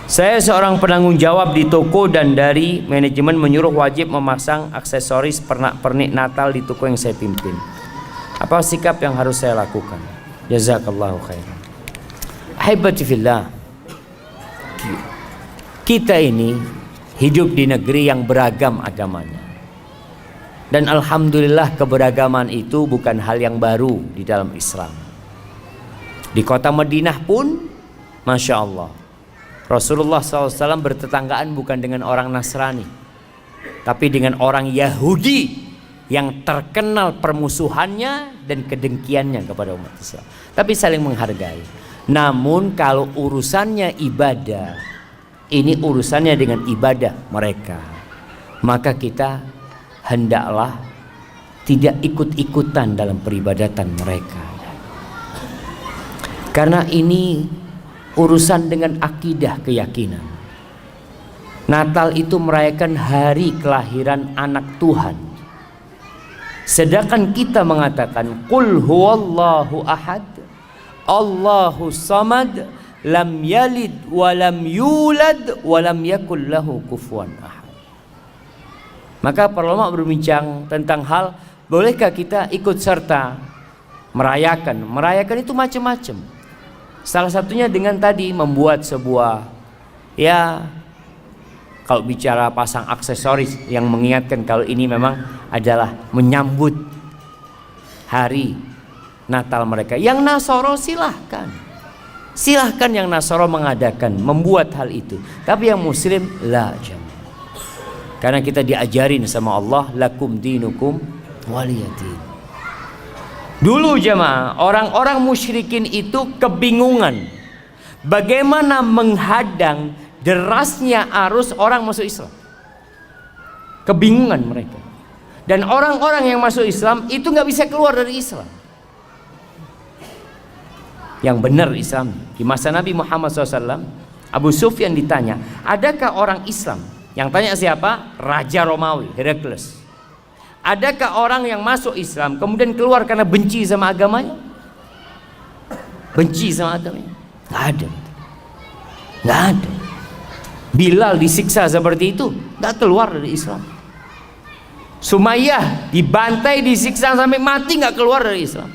Saya seorang penanggung jawab di toko dan dari manajemen menyuruh wajib memasang aksesoris pernak-pernik Natal di toko yang saya pimpin. Apa sikap yang harus saya lakukan? Jazakallahu khairan. Ahibati fillah, kita ini hidup di negeri yang beragam agamanya, dan alhamdulillah keberagaman itu bukan hal yang baru di dalam Islam. Di kota Madinah pun, Masya Allah, Rasulullah SAW bertetanggaan bukan dengan orang Nasrani, tapi dengan orang Yahudi yang terkenal permusuhannya dan kedengkiannya kepada umat Islam, tapi saling menghargai. Namun kalau urusannya ibadah, ini urusannya dengan ibadah mereka, maka kita hendaklah tidak ikut-ikutan dalam peribadatan mereka. Karena ini urusan dengan akidah, keyakinan. Natal itu merayakan hari kelahiran anak Tuhan. Sedangkan kita mengatakan qul huwallahu ahad, Allahu samad, lam yalid wa lam yulad wa lam yakul lahu kufuwan ahad. Maka para ulama berbincang tentang hal bolehkah kita ikut serta merayakan. Merayakan itu macam-macam. Salah satunya dengan tadi membuat sebuah, ya kalau bicara pasang aksesoris yang mengingatkan kalau ini memang adalah menyambut hari Natal mereka. Yang Nasoro silahkan yang Nasoro mengadakan, membuat hal itu. Tapi yang Muslim la jam. Karena kita diajarin sama Allah, lakum dinukum waliyadin. Dulu jemaah, orang-orang musyrikin itu kebingungan bagaimana menghadang derasnya arus orang masuk Islam. Kebingungan mereka. Dan orang-orang yang masuk Islam itu nggak bisa keluar dari Islam. Yang benar Islam. Di masa Nabi Muhammad SAW, Abu Sufyan ditanya, adakah orang Islam? Yang tanya siapa? Raja Romawi, Herakles. Adakah orang yang masuk Islam kemudian keluar karena benci sama agamanya? Benci sama agamanya? Nggak ada. Nggak ada. Bilal disiksa seperti itu, nggak keluar dari Islam. Sumayyah dibantai, disiksa sampai mati, nggak keluar dari Islam.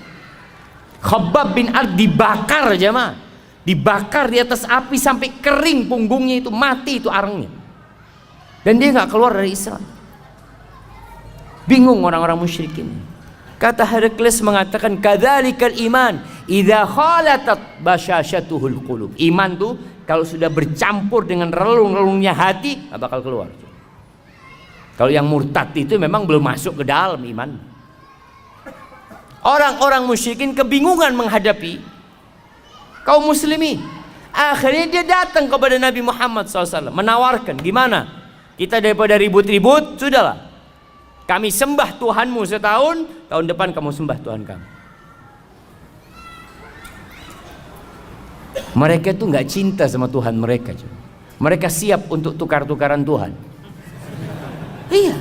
Khabbab bin Ard dibakar jemaah, dibakar di atas api sampai kering punggungnya itu, mati itu arangnya, dan dia nggak keluar dari Islam. Bingung orang-orang musyrikin. Kata Herakles mengatakan, kadzalikal iman idza khalatat basyashatuhul qulub. Iman tuh kalau sudah bercampur dengan relung-relungnya hati, nggak bakal keluar. Kalau yang murtad itu memang belum masuk ke dalam iman. Orang-orang musyrikin kebingungan menghadapi kaum muslimin. Akhirnya dia datang kepada Nabi Muhammad SAW menawarkan, gimana? Kita daripada ribut-ribut, sudahlah. Kami sembah Tuhanmu setahun, tahun depan kamu sembah Tuhan kami. Mereka tuh nggak cinta sama Tuhan mereka. Mereka siap untuk tukar-tukaran Tuhan. Iya.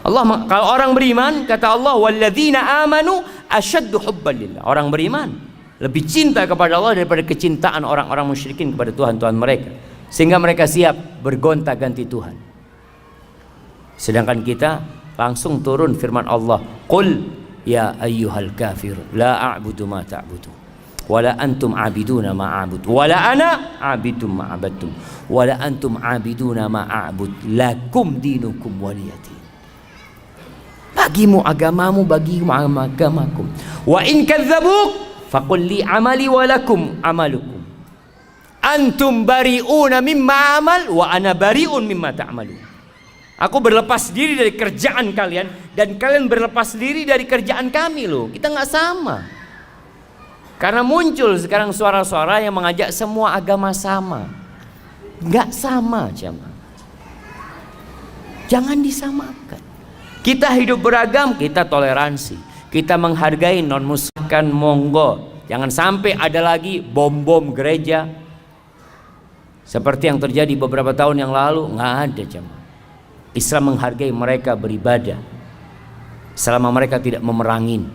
Kalau orang beriman, kata Allah, walladzina amanu asyaddu hubban lillah. Orang beriman lebih cinta kepada Allah daripada kecintaan orang-orang musyrikin kepada Tuhan-Tuhan mereka, sehingga mereka siap bergonta-ganti Tuhan. Sedangkan kita langsung turun firman Allah, qul ya ayyuhal kafir la a'budu ma ta'budu wala antum a'biduna ma a'bud wala ana a'bidum ma a'badtum wala antum a'biduna ma a'bud lakum dinukum waliyadin. Bagimu agamamu, bagimu agamaku. Wa in kadzabuk faqul li amali wa lakum amalukum. Antum bari'una mimma amal wa ana bari'un mimma ta'malun. Aku berlepas diri dari kerjaan kalian dan kalian berlepas diri dari kerjaan kami loh. Kita nggak sama. Karena muncul sekarang suara-suara yang mengajak semua agama sama. Nggak sama, jemaah. Jangan disamakan. Kita hidup beragam, kita toleransi, kita menghargai non-muslim, kan monggo. Jangan sampai ada lagi bom-bom gereja seperti yang terjadi beberapa tahun yang lalu. Nggak ada, jemaah. Islam menghargai mereka beribadah selama mereka tidak memerangin,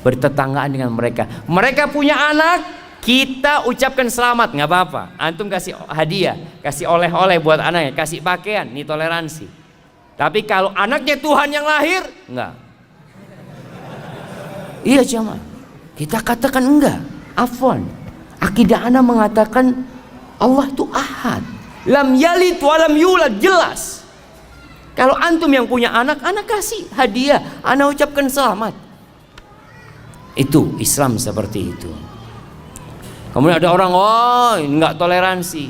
bertetanggaan dengan mereka. Mereka punya anak, kita ucapkan selamat, nggak apa-apa. Antum kasih hadiah, kasih oleh-oleh buat anaknya, kasih pakaian, ini toleransi. Tapi kalau anaknya Tuhan yang lahir, enggak. Iya jemaah, kita katakan enggak. Afwan, akidah ana mengatakan Allah itu ahad, lam yalid walam yulad, jelas. Kalau antum yang punya anak, anak kasih hadiah, anak ucapkan selamat. Itu Islam seperti itu. Kemudian ada orang, oh enggak toleransi.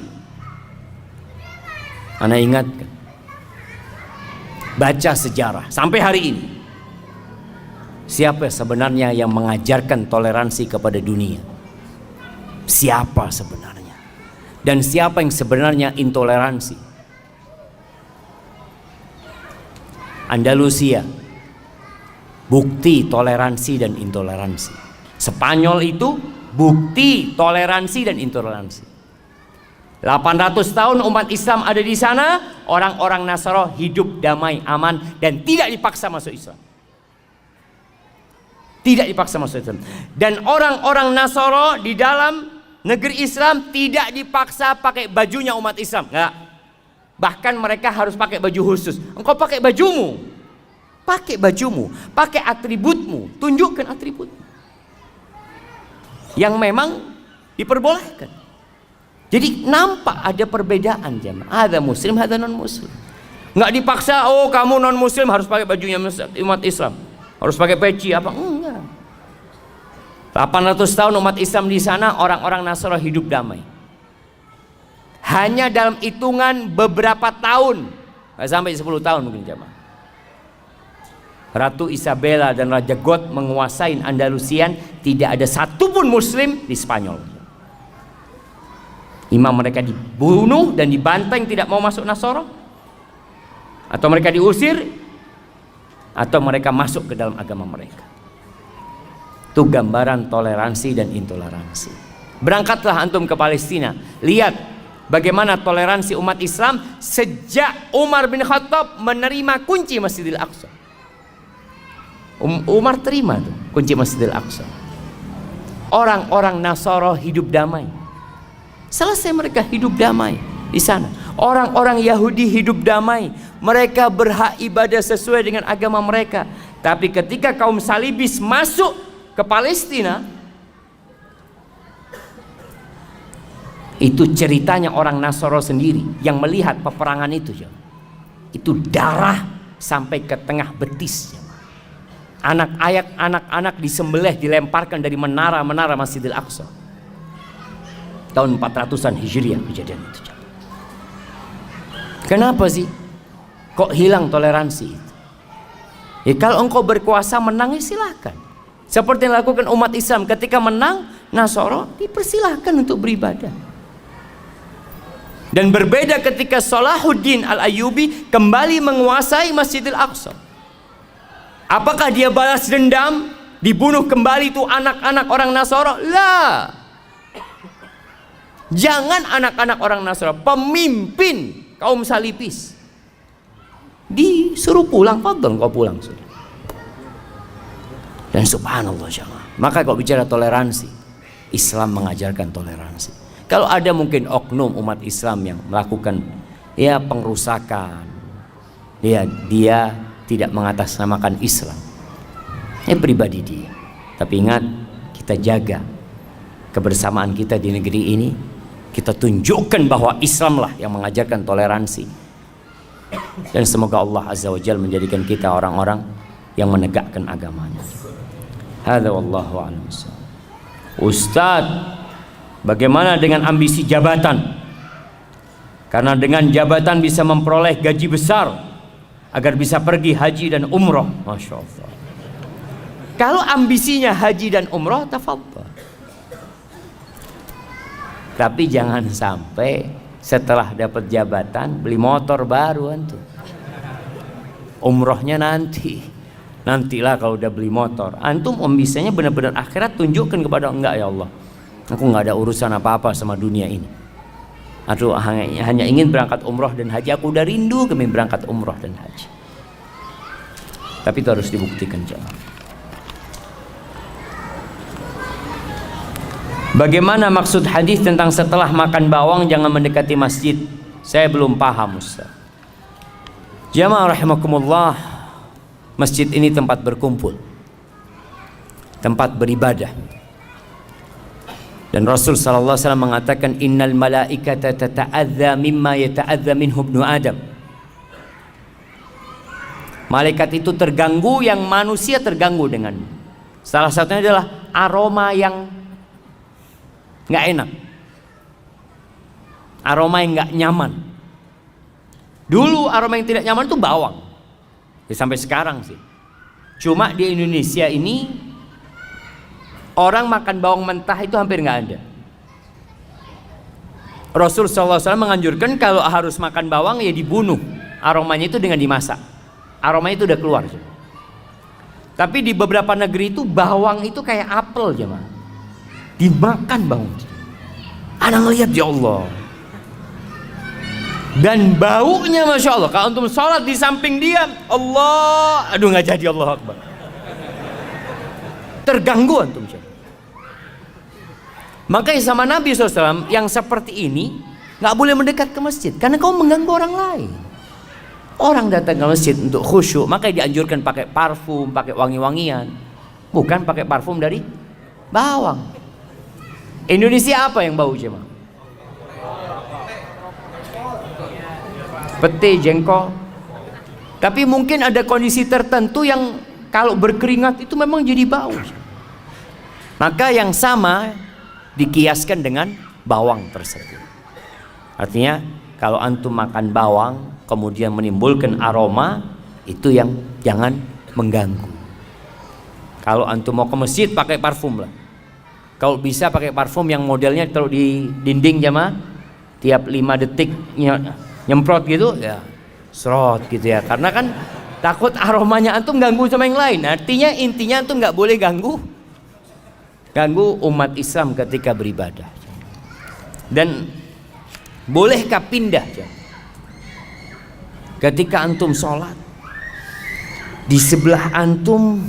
Anak ingatkan, baca sejarah sampai hari ini, siapa sebenarnya yang mengajarkan toleransi kepada dunia? Siapa sebenarnya? Dan siapa yang sebenarnya intoleransi? Andalusia, bukti toleransi dan intoleransi. Spanyol itu bukti toleransi dan intoleransi. 800 tahun umat Islam ada di sana, orang-orang Nasara hidup damai, aman, dan tidak dipaksa masuk Islam. Tidak dipaksa masuk Islam. Dan orang-orang Nasara di dalam negeri Islam tidak dipaksa pakai bajunya umat Islam. Enggak. Bahkan mereka harus pakai baju khusus. Engkau pakai bajumu, pakai atributmu, tunjukkan atributmu yang memang diperbolehkan. Jadi nampak ada perbedaan jemaah. Ada muslim, ada non muslim. Nggak dipaksa, oh kamu non muslim harus pakai bajunya umat Islam, harus pakai peci apa? Enggak. 800 tahun umat Islam di sana, orang-orang Nasara hidup damai. Hanya dalam hitungan beberapa tahun, nggak sampai 10 tahun mungkin jemaah, Ratu Isabella dan Raja God menguasai Andalusian. Tidak ada satupun muslim di Spanyol. Imam mereka dibunuh dan dibanteng, tidak mau masuk Nasara, atau mereka diusir, atau mereka masuk ke dalam agama mereka. Itu gambaran toleransi dan intoleransi. Berangkatlah antum ke Palestina, lihat bagaimana toleransi umat Islam sejak Umar bin Khattab menerima kunci Masjidil Aqsa. Umar terima tuh kunci Masjidil Aqsa. Orang-orang Nasara hidup damai. Selesai mereka hidup damai di sana. Orang-orang Yahudi hidup damai. Mereka berhak ibadah sesuai dengan agama mereka. Tapi ketika kaum salibis masuk ke Palestina, itu ceritanya orang Nasara sendiri yang melihat peperangan itu. Itu darah sampai ke tengah betis. Anak-anak disembelih, dilemparkan dari menara-menara Masjidil Aqsa. Tahun 400-an Hijriah kejadian itu. Kenapa sih kok hilang toleransi itu? Ya kalau engkau berkuasa menang, ya silakan. Seperti yang dilakukan umat Islam ketika menang Nasara, dipersilahkan untuk beribadah. Dan berbeda ketika Salahuddin Al-Ayyubi kembali menguasai Masjidil Aqsa. Apakah dia balas dendam, dibunuh kembali itu anak-anak orang Nasara? Lah. Jangan anak-anak orang Nasara, pemimpin kaum salibis disuruh pulang, fadhal kau pulang sudah. Dan subhanallah jamaah. Maka kalau bicara toleransi, Islam mengajarkan toleransi. Kalau ada mungkin oknum umat Islam yang melakukan ya pengrusakan, dia tidak mengatasnamakan Islam, pribadi dia. Tapi ingat, kita jaga kebersamaan kita di negeri ini. Kita tunjukkan bahwa Islamlah yang mengajarkan toleransi. Dan semoga Allah Azza wa Jalla menjadikan kita orang-orang yang menegakkan agamanya. Hadza wallahu a'lam. Ustaz, bagaimana dengan ambisi jabatan? Karena dengan jabatan bisa memperoleh gaji besar agar bisa pergi haji dan umroh. Masya Allah. Kalau ambisinya haji dan umroh, tafadhal. Tapi jangan sampai setelah dapat jabatan beli motor baru antum. Umrohnya nantilah kalau udah beli motor. Antum ambisinya benar-benar akhirat, tunjukkan kepada enggak ya Allah, aku nggak ada urusan apa-apa sama dunia ini. Aku hanya ingin berangkat umroh dan haji. Aku udah rindu kami berangkat umroh dan haji. Tapi itu harus dibuktikan jemaah. Bagaimana maksud hadis tentang setelah makan bawang jangan mendekati masjid? Saya belum paham, Ustaz. Jamaah rahimakumullah, masjid ini tempat berkumpul, tempat beribadah. Dan Rasul sallallahu alaihi wasallam mengatakan innal malaikata tata'adza mimma yata'adza minhu ibnu Adam. Malaikat itu terganggu yang manusia terganggu dengan. Salah satunya adalah aroma yang nggak enak, aroma yang nggak nyaman. Dulu aroma yang tidak nyaman itu bawang, ya, sampai sekarang sih. Cuma di Indonesia ini orang makan bawang mentah itu hampir nggak ada. Rasul SAW menganjurkan kalau harus makan bawang ya dibunuh, aromanya itu dengan dimasak, aromanya itu udah keluar. Tapi di beberapa negeri itu bawang itu kayak apel jemaah, dimakan bawang. Ana ngelihat ya Allah, dan baunya masya Allah. Kalau antum sholat di samping dia, Allah, aduh nggak jadi, Allah Akbar, terganggu antum. Makanya sama Nabi SAW yang seperti ini nggak boleh mendekat ke masjid karena kau mengganggu orang lain. Orang datang ke masjid untuk khusyuk, makanya dianjurkan pakai parfum, pakai wangi-wangian, bukan pakai parfum dari bawang. Indonesia apa yang bau jemaah? Pete, jengkol. Tapi mungkin ada kondisi tertentu yang kalau berkeringat itu memang jadi bau. Maka yang sama dikiaskan dengan bawang tersebut. Artinya kalau antum makan bawang kemudian menimbulkan aroma, itu yang jangan mengganggu. Kalau antum mau ke masjid pakai parfum lah. Kalau bisa pakai parfum yang modelnya taruh di dinding jamaah, tiap 5 detik nyemprot gitu ya, serot gitu ya. Karena kan takut aromanya antum ganggu sama yang lain. Artinya intinya antum nggak boleh ganggu umat Islam ketika beribadah. Dan bolehkah pindah ketika antum sholat di sebelah antum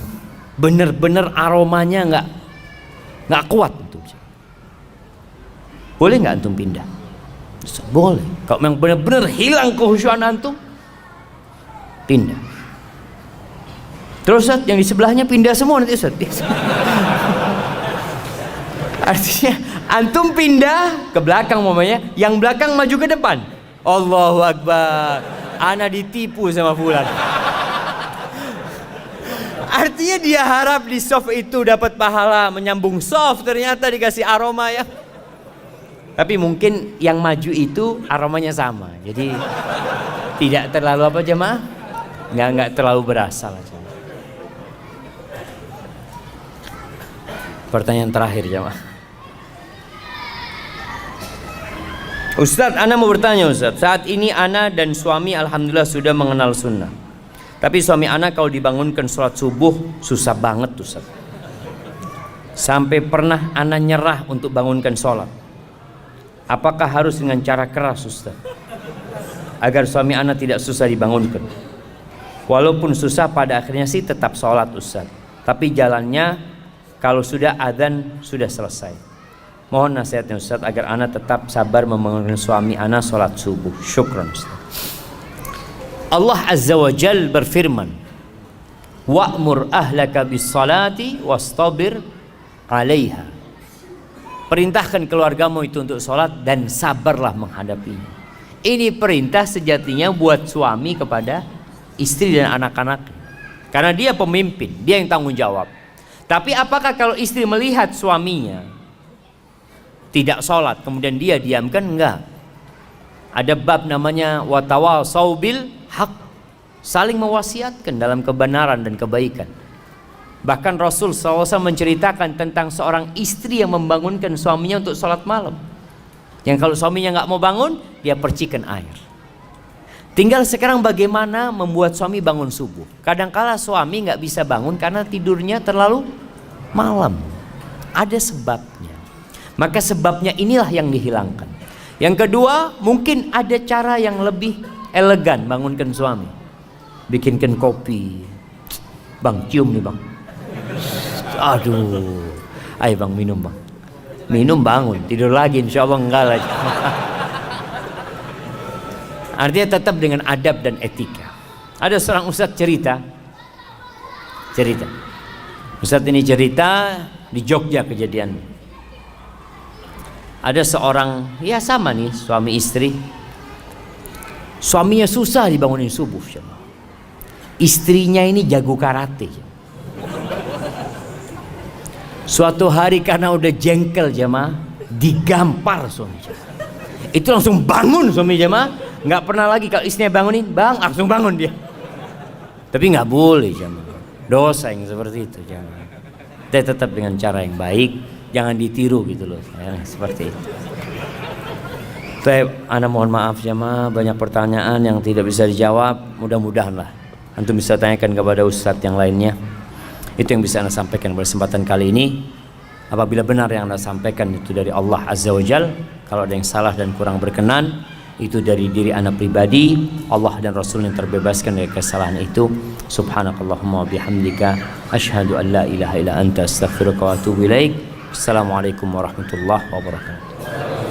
bener-bener aromanya nggak kuat antum, boleh nggak antum pindah? Boleh. Kalau memang benar-benar hilang kekhusyuan antum, pindah. Terus Ustaz, yang di sebelahnya pindah semua nanti Ustaz. Artinya antum pindah ke belakang mamanya, yang belakang maju ke depan. Allahu Akbar. Ana ditipu sama fulan. Artinya dia harap di soft itu dapat pahala menyambung soft, ternyata dikasih aroma ya. Tapi mungkin yang maju itu aromanya sama, jadi tidak terlalu apa jemaah, nggak terlalu berasa lah. Pertanyaan terakhir jemaah. Ustadz, ana mau bertanya Ustadz. Saat ini ana dan suami alhamdulillah sudah mengenal sunnah. Tapi suami ana kalau dibangunkan sholat subuh susah banget Ustadz. Sampai pernah ana nyerah untuk bangunkan sholat. Apakah harus dengan cara keras Ustadz? Agar suami ana tidak susah dibangunkan. Walaupun susah pada akhirnya sih tetap sholat Ustaz. Tapi jalannya kalau sudah adzan sudah selesai. Mohon nasihatnya Ustaz agar ana tetap sabar membangunkan suami ana sholat subuh. Syukran Ustaz. Allah Azza wa Jal berfirman, wa'mur ahlaka bis salati wastabir 'alaiha. Perintahkan keluargamu itu untuk sholat dan sabarlah menghadapinya. Ini perintah sejatinya buat suami kepada istri dan anak-anak. Karena dia pemimpin, dia yang tanggung jawab. Tapi apakah kalau istri melihat suaminya tidak sholat kemudian dia diamkan? Enggak. Ada bab namanya watawasau bil haq, saling mewasiatkan dalam kebenaran dan kebaikan. Bahkan Rasul SAW menceritakan tentang seorang istri yang membangunkan suaminya untuk sholat malam. Yang kalau suaminya nggak mau bangun, dia percikan air. Tinggal sekarang bagaimana membuat suami bangun subuh. Kadangkala suami nggak bisa bangun karena tidurnya terlalu malam. Ada sebabnya. Maka sebabnya inilah yang dihilangkan. Yang kedua, mungkin ada cara yang lebih elegan bangunkan suami. Bikinkan kopi. Bang, cium nih bang. Aduh. Ayo bang, minum bang. Minum bangun, tidur lagi insya Allah enggak lah. Artinya tetap dengan adab dan etika. Ada seorang ustadz cerita. Ustadz ini cerita di Jogja kejadian. Ada seorang, ya sama nih suami istri. Suaminya susah dibangunin subuh. Istrinya ini jago karate. Suatu hari karena udah jengkel jemaah, digampar suami jemaah. Itu langsung bangun suami jemaah. Nggak pernah lagi kalau istrinya bangunin, bang, langsung bangun dia. Tapi nggak boleh jemaah. Dosa yang seperti itu jemaah. Kita tetap dengan cara yang baik, jangan ditiru gitu loh. Seperti itu. Ana mohon maaf jemaah, banyak pertanyaan yang tidak bisa dijawab. Mudah-mudahan lah antum bisa tanyakan kepada ustadz yang lainnya. Itu yang bisa Anda sampaikan pada kesempatan kali ini. Apabila benar yang Anda sampaikan itu dari Allah Azza wa Jal, kalau ada yang salah dan kurang berkenan, itu dari diri Anda pribadi. Allah dan Rasul yang terbebaskan dari kesalahan itu. Subhanakallahumma bihamdika asyhadu an la ilaha illa anta astaghfiruka wa atubu ilaik. Assalamualaikum warahmatullahi wabarakatuh.